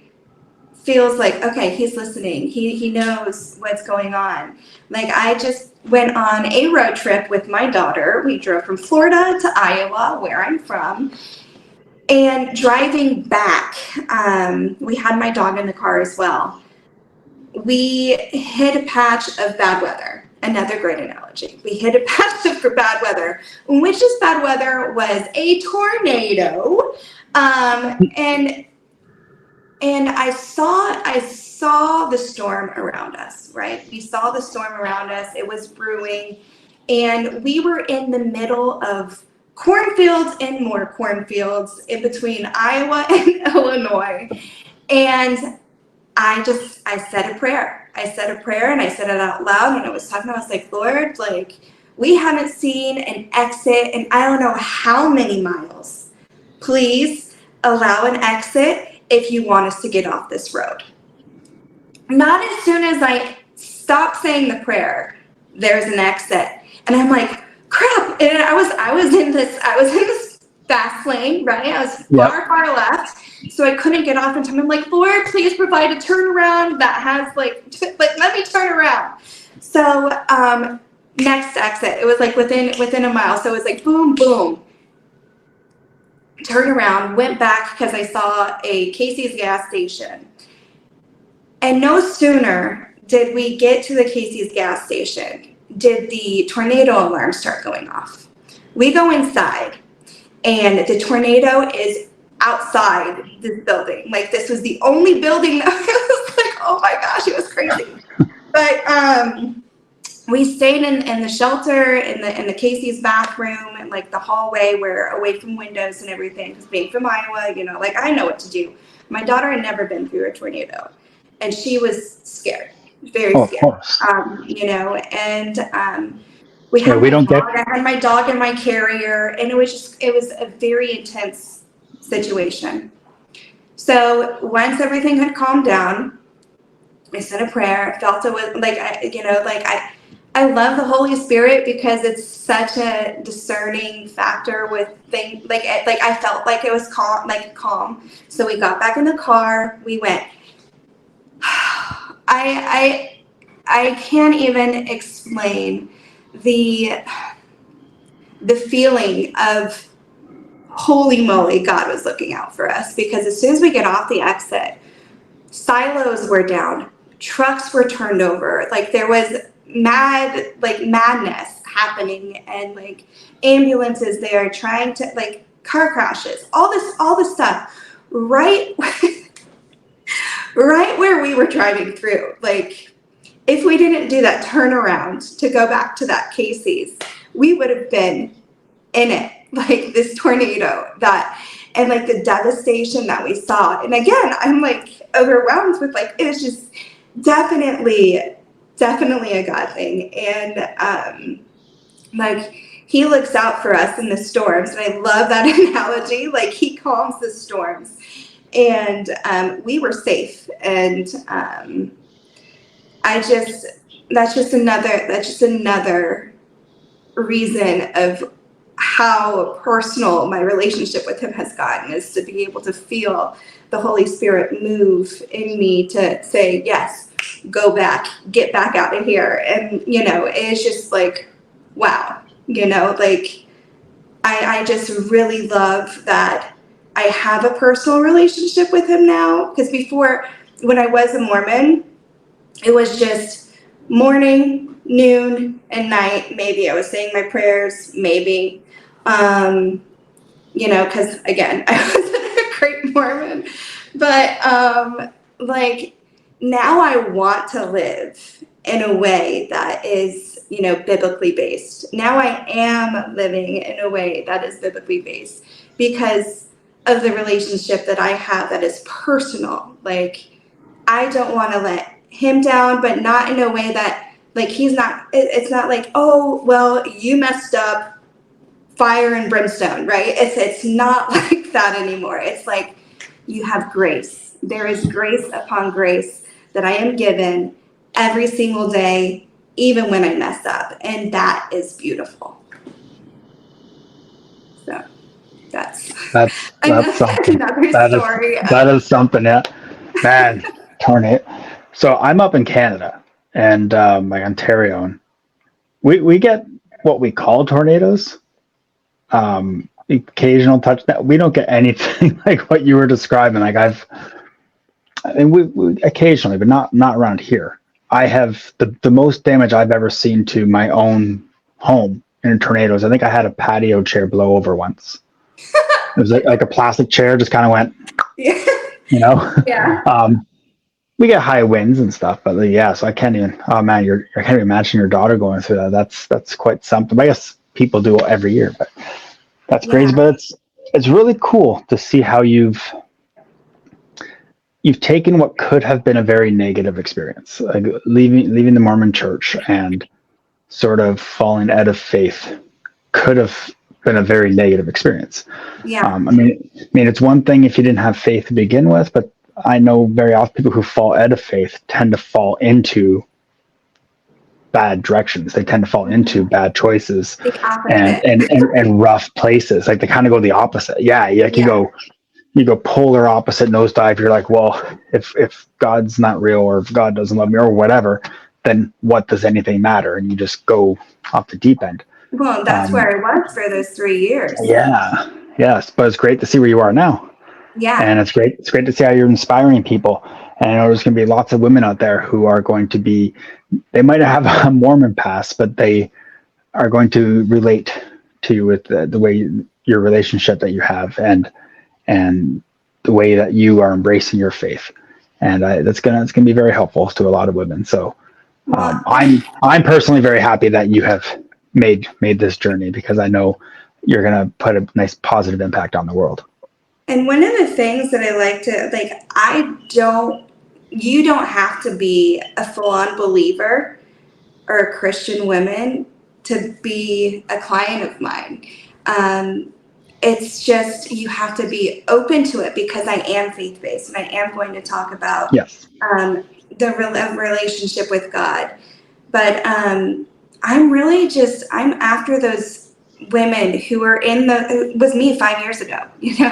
feels like, okay, he's listening. He knows what's going on. Like, I just went on a road trip with my daughter. We drove from Florida to Iowa, where I'm from. And driving back, we had my dog in the car as well. We hit a patch of bad weather. Another great analogy. We hit a patch of bad weather, which is bad weather was a tornado. And And I saw the storm around us, right? We saw the storm around us. It was brewing, and we were in the middle of cornfields and more cornfields in between Iowa and Illinois. And I said a prayer. I said a prayer and I said it out loud when I was talking. I was like, Lord, like, we haven't seen an exit in I don't know how many miles. Please allow an exit if you want us to get off this road. Not as soon as I stopped saying the prayer, there's an exit. And I'm like, crap. And I was in this fast lane, right? I was far left. So I couldn't get off in time. I'm like, Lord, please provide a turnaround that has like let me turn around. So next exit, it was like within a mile. So it was like boom, boom. Turned around, went back because I saw a Casey's gas station. And no sooner did we get to the Casey's gas station, did the tornado alarm start going off. We go inside, and the tornado is outside this building. Like, this was the only building that was like, oh my gosh, it was crazy. But we stayed in the shelter, in the Casey's bathroom, and like the hallway where away from windows and everything. Because being from Iowa, you know, like I know what to do. My daughter had never been through a tornado, and she was scared, very scared. Of course. You know, and we had I had my dog in my carrier, and it was a very intense situation. So once everything had calmed down, I said a prayer. Felt it was like I love the Holy Spirit because it's such a discerning factor with things. Like I felt like it was calm. So we got back in the car. We went. I can't even explain the feeling of holy moly, God was looking out for us, because as soon as we get off the exit, silos were down, trucks were turned over, like there was madness happening, and like ambulances there trying to, like, car crashes, all this stuff right where we were driving through. Like, if we didn't do that turnaround to go back to that Casey's, we would have been in it, like this tornado and like the devastation that we saw. And again, I'm like overwhelmed with, like, it was just definitely a God thing. And like, he looks out for us in the storms, and I love that analogy. Like, he calms the storms, and we were safe. And that's just another reason of how personal my relationship with him has gotten, is to be able to feel the Holy Spirit move in me to say, yes, go back, get back out of here. And, you know, it's just like, wow, you know, like, I just really love that I have a personal relationship with him now. Because before, when I was a Mormon, it was just morning, noon, and night. Maybe I was saying my prayers, maybe, you know, because again, I wasn't a great Mormon. But like, now I want to live in a way that is, you know, biblically based. Now I am living in a way that is biblically based because of the relationship that I have that is personal. Like, I don't want to let him down, but not in a way that, like, it's not like, oh, well, you messed up, fire and brimstone, right? It's not like that anymore. It's like, you have grace. There is grace upon grace that I am given every single day, even when I mess up. And that is beautiful. So that's something. Another story. That is something, yeah. Man, tornado. So I'm up in Canada and like Ontario, and we get what we call tornadoes. Occasional touchdown. We don't get anything like what you were describing. Like, we occasionally, but not around here. I have the most damage I've ever seen to my own home in tornadoes. I think I had a patio chair blow over once. It was like a plastic chair just kind of went. Yeah. Yeah. We get high winds and stuff, but yeah, so I can't even, oh man, I can't even imagine your daughter going through that. That's quite something. I guess people do every year, but that's crazy. Yeah. But it's really cool to see how you've taken what could have been a very negative experience, like leaving the Mormon church and sort of falling out of faith could have been a very negative experience. Yeah. I mean, it's one thing if you didn't have faith to begin with, but I know very often people who fall out of faith tend to fall into bad directions. They tend to fall into bad choices The and opposite. rough places. Like they kind of go the opposite. Yeah, like Yeah. you go polar opposite nosedive. You're like, well, if God's not real or if God doesn't love me or whatever, then what does anything matter? And you just go off the deep end. Well, that's where I was for those 3 years. Yeah, yes, but it's great to see where you are now. Yeah. And it's great to see how you're inspiring people. And I know there's going to be lots of women out there who are going to be, they might have a Mormon past, but they are going to relate to you with the way your relationship that you have and the way that you are embracing your faith. And it's gonna be very helpful to a lot of women. So Well, I'm personally very happy that you have made this journey, because I know you're gonna put a nice positive impact on the world. and one of the things that I like to, like, you don't have to be a full-on believer or a Christian woman to be a client of mine. It's just, you have to be open to it, because I am faith-based and I am going to talk about Yes. the relationship with God. But I'm after those women who were it was me 5 years ago,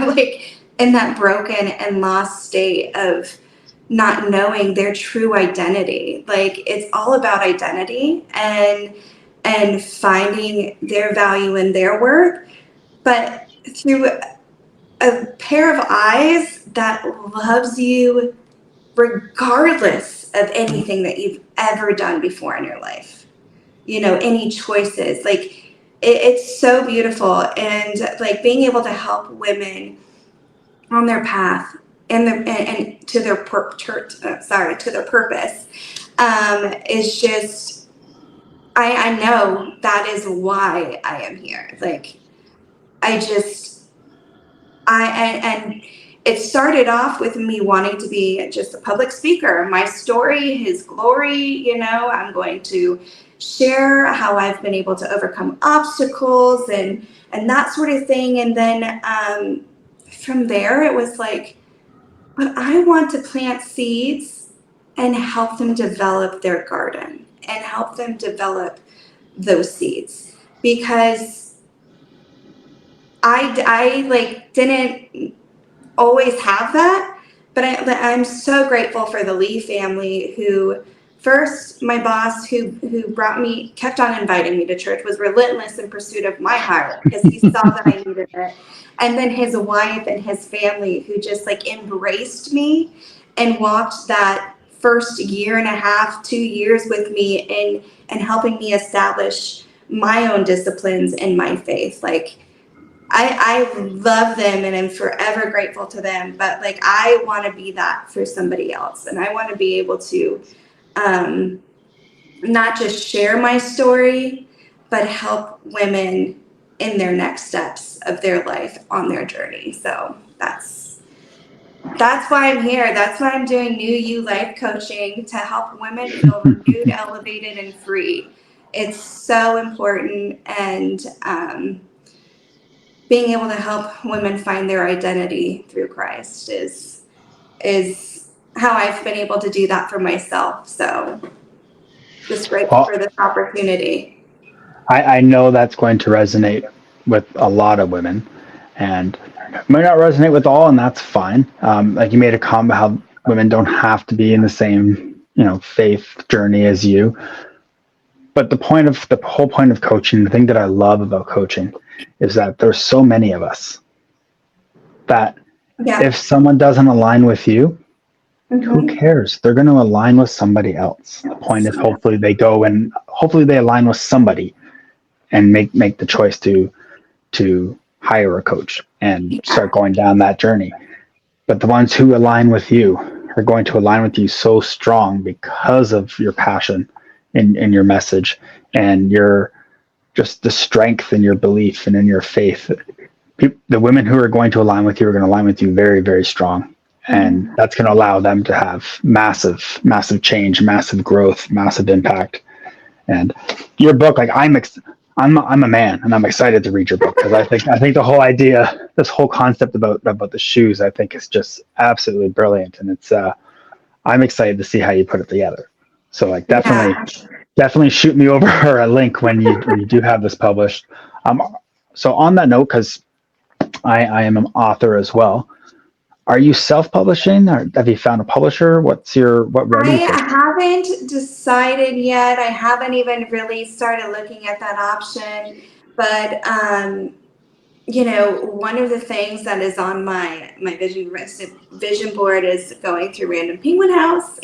like in that broken and lost state of not knowing their true identity. Like, it's all about identity and finding their value and their worth, but through a pair of eyes that loves you regardless of anything that you've ever done before in your life. Any choices. Like, it's so beautiful. And like being able to help women on their path and to their to their purpose is just, I know that is why I am here. Like, and it started off with me wanting to be just a public speaker. My story, his glory, I'm going to share how I've been able to overcome obstacles and that sort of thing. And then from there, it was like, but I want to plant seeds and help them develop their garden and help them develop those seeds, because I like didn't always have that, but I'm so grateful for the Lee family, who first, my boss who kept on inviting me to church, was relentless in pursuit of my heart because he saw that I needed it. And then his wife and his family, who just like embraced me and walked that first year and a half, 2 years with me and helping me establish my own disciplines in my faith. Like, I love them and I'm forever grateful to them, but like, I want to be that for somebody else. And I want to be able to not just share my story, but help women in their next steps of their life on their journey. So that's why I'm here. That's why I'm doing New You Life Coaching, to help women feel renewed, elevated, and free. It's so important. And being able to help women find their identity through Christ is how I've been able to do that for myself. So just grateful for this opportunity. I know that's going to resonate with a lot of women, and it might not resonate with all, and that's fine. Like you made a comment how women don't have to be in the same, faith journey as you. But the whole point of coaching, the thing that I love about coaching, is that there's so many of us that if someone doesn't align with you, who cares? They're going to align with somebody else. The point is, hopefully they align with somebody and make the choice to hire a coach and start going down that journey. but the ones who align with you are going to align with you so strong because of your passion in your message and your just the strength in your belief and in your faith. The women who are going to align with you are going to align with you very, very strong. And that's going to allow them to have massive, massive change, massive growth, massive impact. And your book, like I'm a man, and I'm excited to read your book because I think the whole idea, this whole concept about the shoes, I think is just absolutely brilliant, and it's I'm excited to see how you put it together. So like definitely shoot me over a link when you do have this published. So on that note, because I am an author as well. Are you self-publishing, or have you found a publisher? What road are I you taking? haven't decided yet. I haven't even really started looking at that option. But one of the things that is on my vision board is going through Random Penguin House.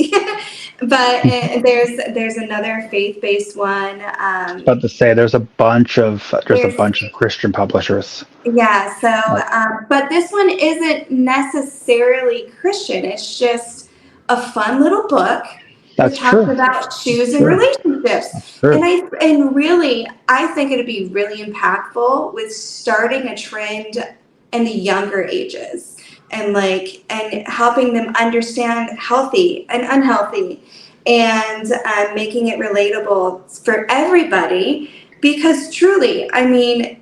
But there's another faith-based one. About to say there's a bunch of Christian publishers. Yeah. So, but this one isn't necessarily Christian. It's just a fun little book. That's Talks true. about shoes and relationships. And really, I think it'd be really impactful with starting a trend in the younger ages and helping them understand healthy and unhealthy and making it relatable for everybody. Because truly, I mean,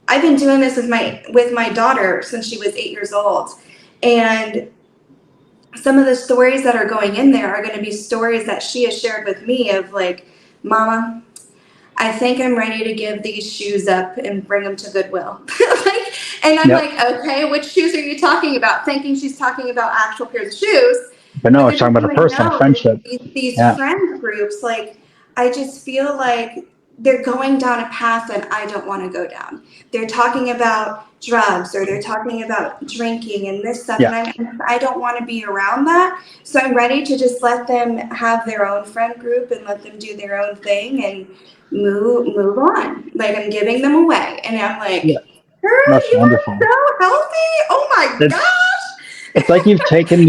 I've been doing this with my daughter since she was 8 years old, and some of the stories that are going in there are going to be stories that she has shared with me of like, Mama, I think I'm ready to give these shoes up and bring them to Goodwill. And I'm like, okay, which shoes are you talking about? Thinking she's talking about actual pairs of shoes. But no, it's talking about a personal friendship. These friend groups, like, I just feel like they're going down a path that I don't want to go down. They're talking about drugs or they're talking about drinking and this stuff. Yeah. And I don't want to be around that. So I'm ready to just let them have their own friend group and let them do their own thing and move on. Like, I'm giving them away. And I'm like, girl, that's you wonderful. are so healthy. Oh my gosh. It's like you've taken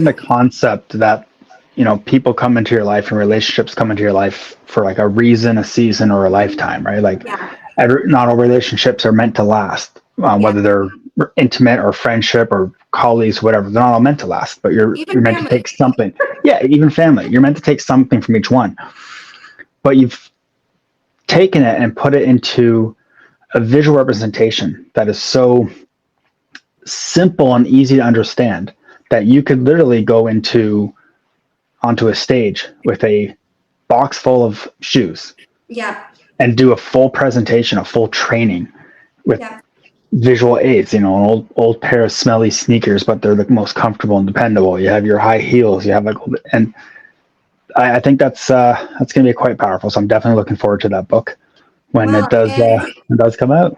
the concept that, people come into your life and relationships come into your life for like a reason, a season, or a lifetime, right? Like not all relationships are meant to last, whether they're intimate or friendship or colleagues, whatever. They're not all meant to last, but you're meant to take something. Yeah, even family. You're meant to take something from each one. But you've taken it and put it into a visual representation that is so simple and easy to understand that you could literally go onto a stage with a box full of shoes and do a full presentation, a full training with visual aids, an old pair of smelly sneakers, but they're the most comfortable and dependable. You have your high heels, you have and I think that's going to be quite powerful. So I'm definitely looking forward to that book when it does come out.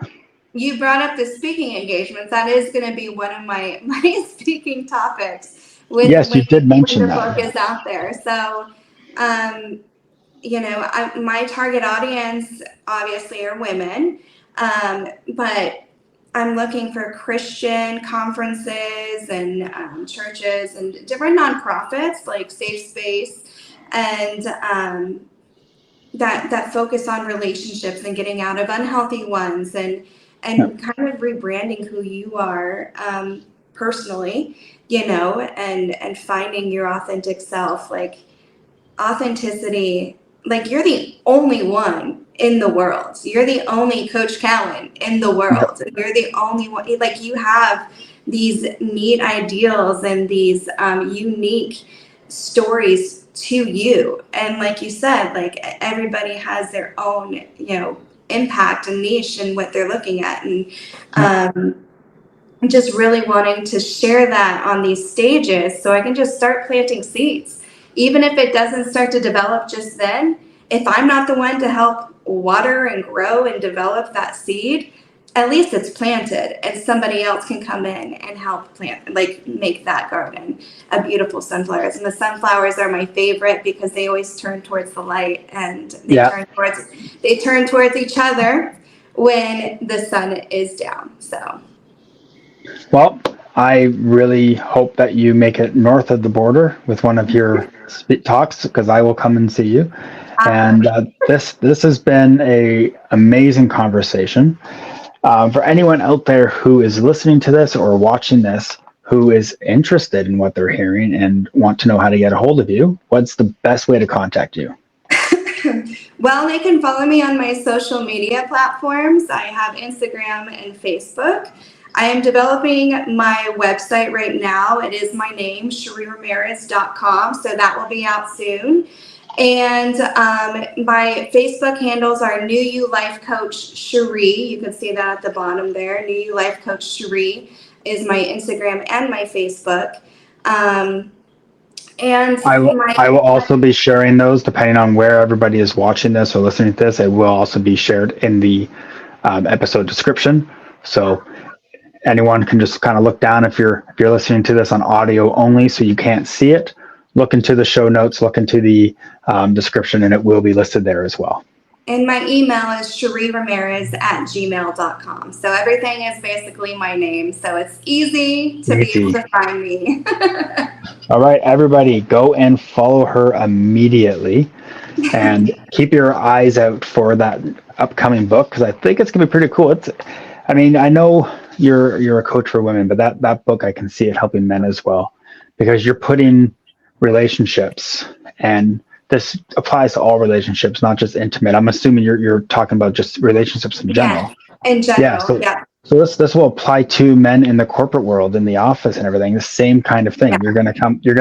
You brought up the speaking engagements. That is going to be one of my speaking topics. Yes, you did mention that. When the book is out there. So, my target audience obviously are women, but I'm looking for Christian conferences and churches and different nonprofits like Safe Space and that focus on relationships and getting out of unhealthy ones and kind of rebranding who you are personally, and finding your authentic self. Like, authenticity, like, you're the only one in the world. You're the only Coach Cowan in the world. Yep. You're the only one. Like, you have these neat ideals and these unique stories to you. And like you said, like, everybody has their own, impact and niche and what they're looking at. And just really wanting to share that on these stages so I can just start planting seeds. Even if it doesn't start to develop just then, if I'm not the one to help water and grow and develop that seed, at least it's planted and somebody else can come in and help plant, like, make that garden a beautiful sunflowers. And the sunflowers are my favorite because they always turn towards the light and they turn towards each other when the sun is down. So. Well, I really hope that you make it north of the border with one of your talks, because I will come and see you. And this has been a amazing conversation. For anyone out there who is listening to this or watching this, who is interested in what they're hearing and want to know how to get a hold of you, what's the best way to contact you? Well, they can follow me on my social media platforms. I have Instagram and Facebook. I am developing my website right now. It is my name, ChereeRamirez.com, so that will be out soon. And my Facebook handles are New You Life Coach Cheree. You can see that at the bottom there. New You Life Coach Cheree is my Instagram and my Facebook. And I will also be sharing those, depending on where everybody is watching this or listening to this. It will also be shared in the episode description. So anyone can just kind of look down if you're listening to this on audio only, so you can't see it. Look into the show notes, look into the description, and it will be listed there as well. And my email is ChereeRamirez@gmail.com. So everything is basically my name. So it's easy to be able to find me. All right, everybody, go and follow her immediately. And keep your eyes out for that upcoming book, because I think it's going to be pretty cool. I know you're a coach for women, but that book, I can see it helping men as well, because you're putting relationships, and this applies to all relationships, not just intimate. I'm assuming you're talking about just relationships in general. Yeah, in general, So this will apply to men in the corporate world, in the office and everything. The same kind of thing. Yeah. You're going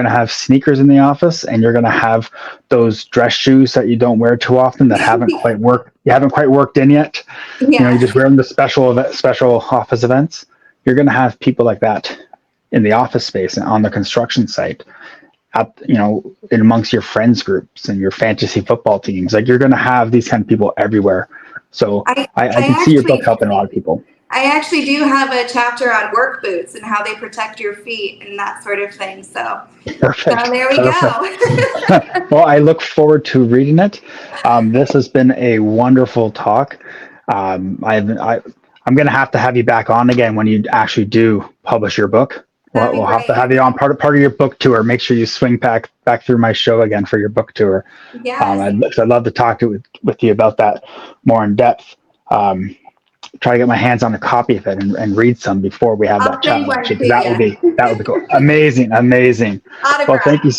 to have sneakers in the office, and you're going to have those dress shoes that you don't wear too often, that haven't quite worked in yet. Yeah. You just wear them to special office events. You're going to have people like that in the office space and on the construction site, in amongst your friends groups and your fantasy football teams. Like, you're going to have these kind of people everywhere. So I can see your book helping a lot of people. I actually do have a chapter on work boots and how they protect your feet and that sort of thing. So, Perfect. So there we go. Well, I look forward to reading it. This has been a wonderful talk. I'm going to have you back on again when you actually do publish your book. We'll have to have you on part of your book tour. Make sure you swing back through my show again for your book tour. Yes. I'd love to talk with you about that more in depth. Try to get my hands on a copy of it and read some before we have that chat. That would be cool. Amazing. Autograph. Well, thank you.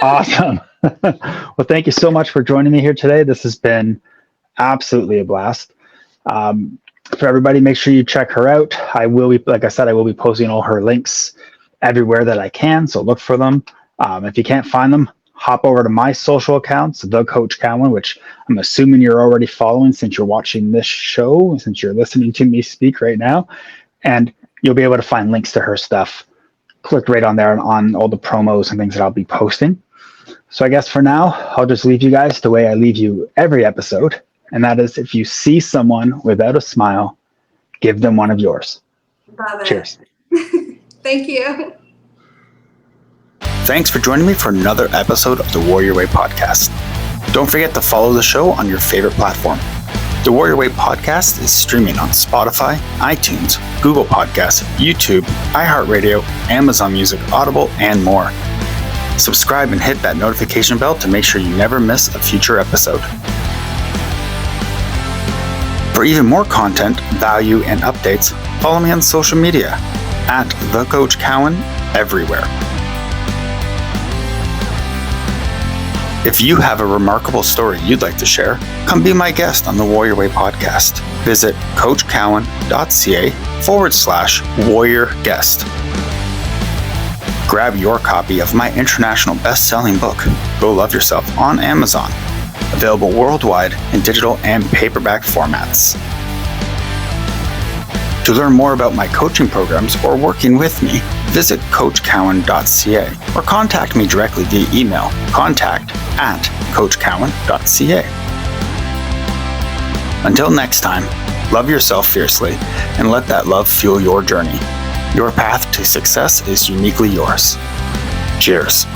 Awesome. Well, thank you so much for joining me here today. This has been absolutely a blast. For everybody, make sure you check her out. I will be posting all her links everywhere that I can, so look for them. If you can't find them, hop over to my social accounts, The Coach Cowan, which I'm assuming you're already following since you're watching this show, since you're listening to me speak right now, and you'll be able to find links to her stuff. Click right on there on all the promos and things that I'll be posting. So I guess for now, I'll just leave you guys the way I leave you every episode, and that is, if you see someone without a smile, give them one of yours. Love it. Cheers. Thank you. Thanks for joining me for another episode of the Warrior Way Podcast. Don't forget to follow the show on your favorite platform. The Warrior Way Podcast is streaming on Spotify, iTunes, Google Podcasts, YouTube, iHeartRadio, Amazon Music, Audible, and more. Subscribe and hit that notification bell to make sure you never miss a future episode. For even more content, value, and updates, follow me on social media at The Coach Cowan everywhere. If you have a remarkable story you'd like to share, come be my guest on the Warrior Way Podcast. Visit coachcowan.ca/warrior guest. Grab your copy of my international best-selling book, Go Love Yourself, on Amazon. Available worldwide in digital and paperback formats. To learn more about my coaching programs or working with me, visit coachcowan.ca or contact me directly via email, contact@coachcowan.ca. Until next time, love yourself fiercely and let that love fuel your journey. Your path to success is uniquely yours. Cheers.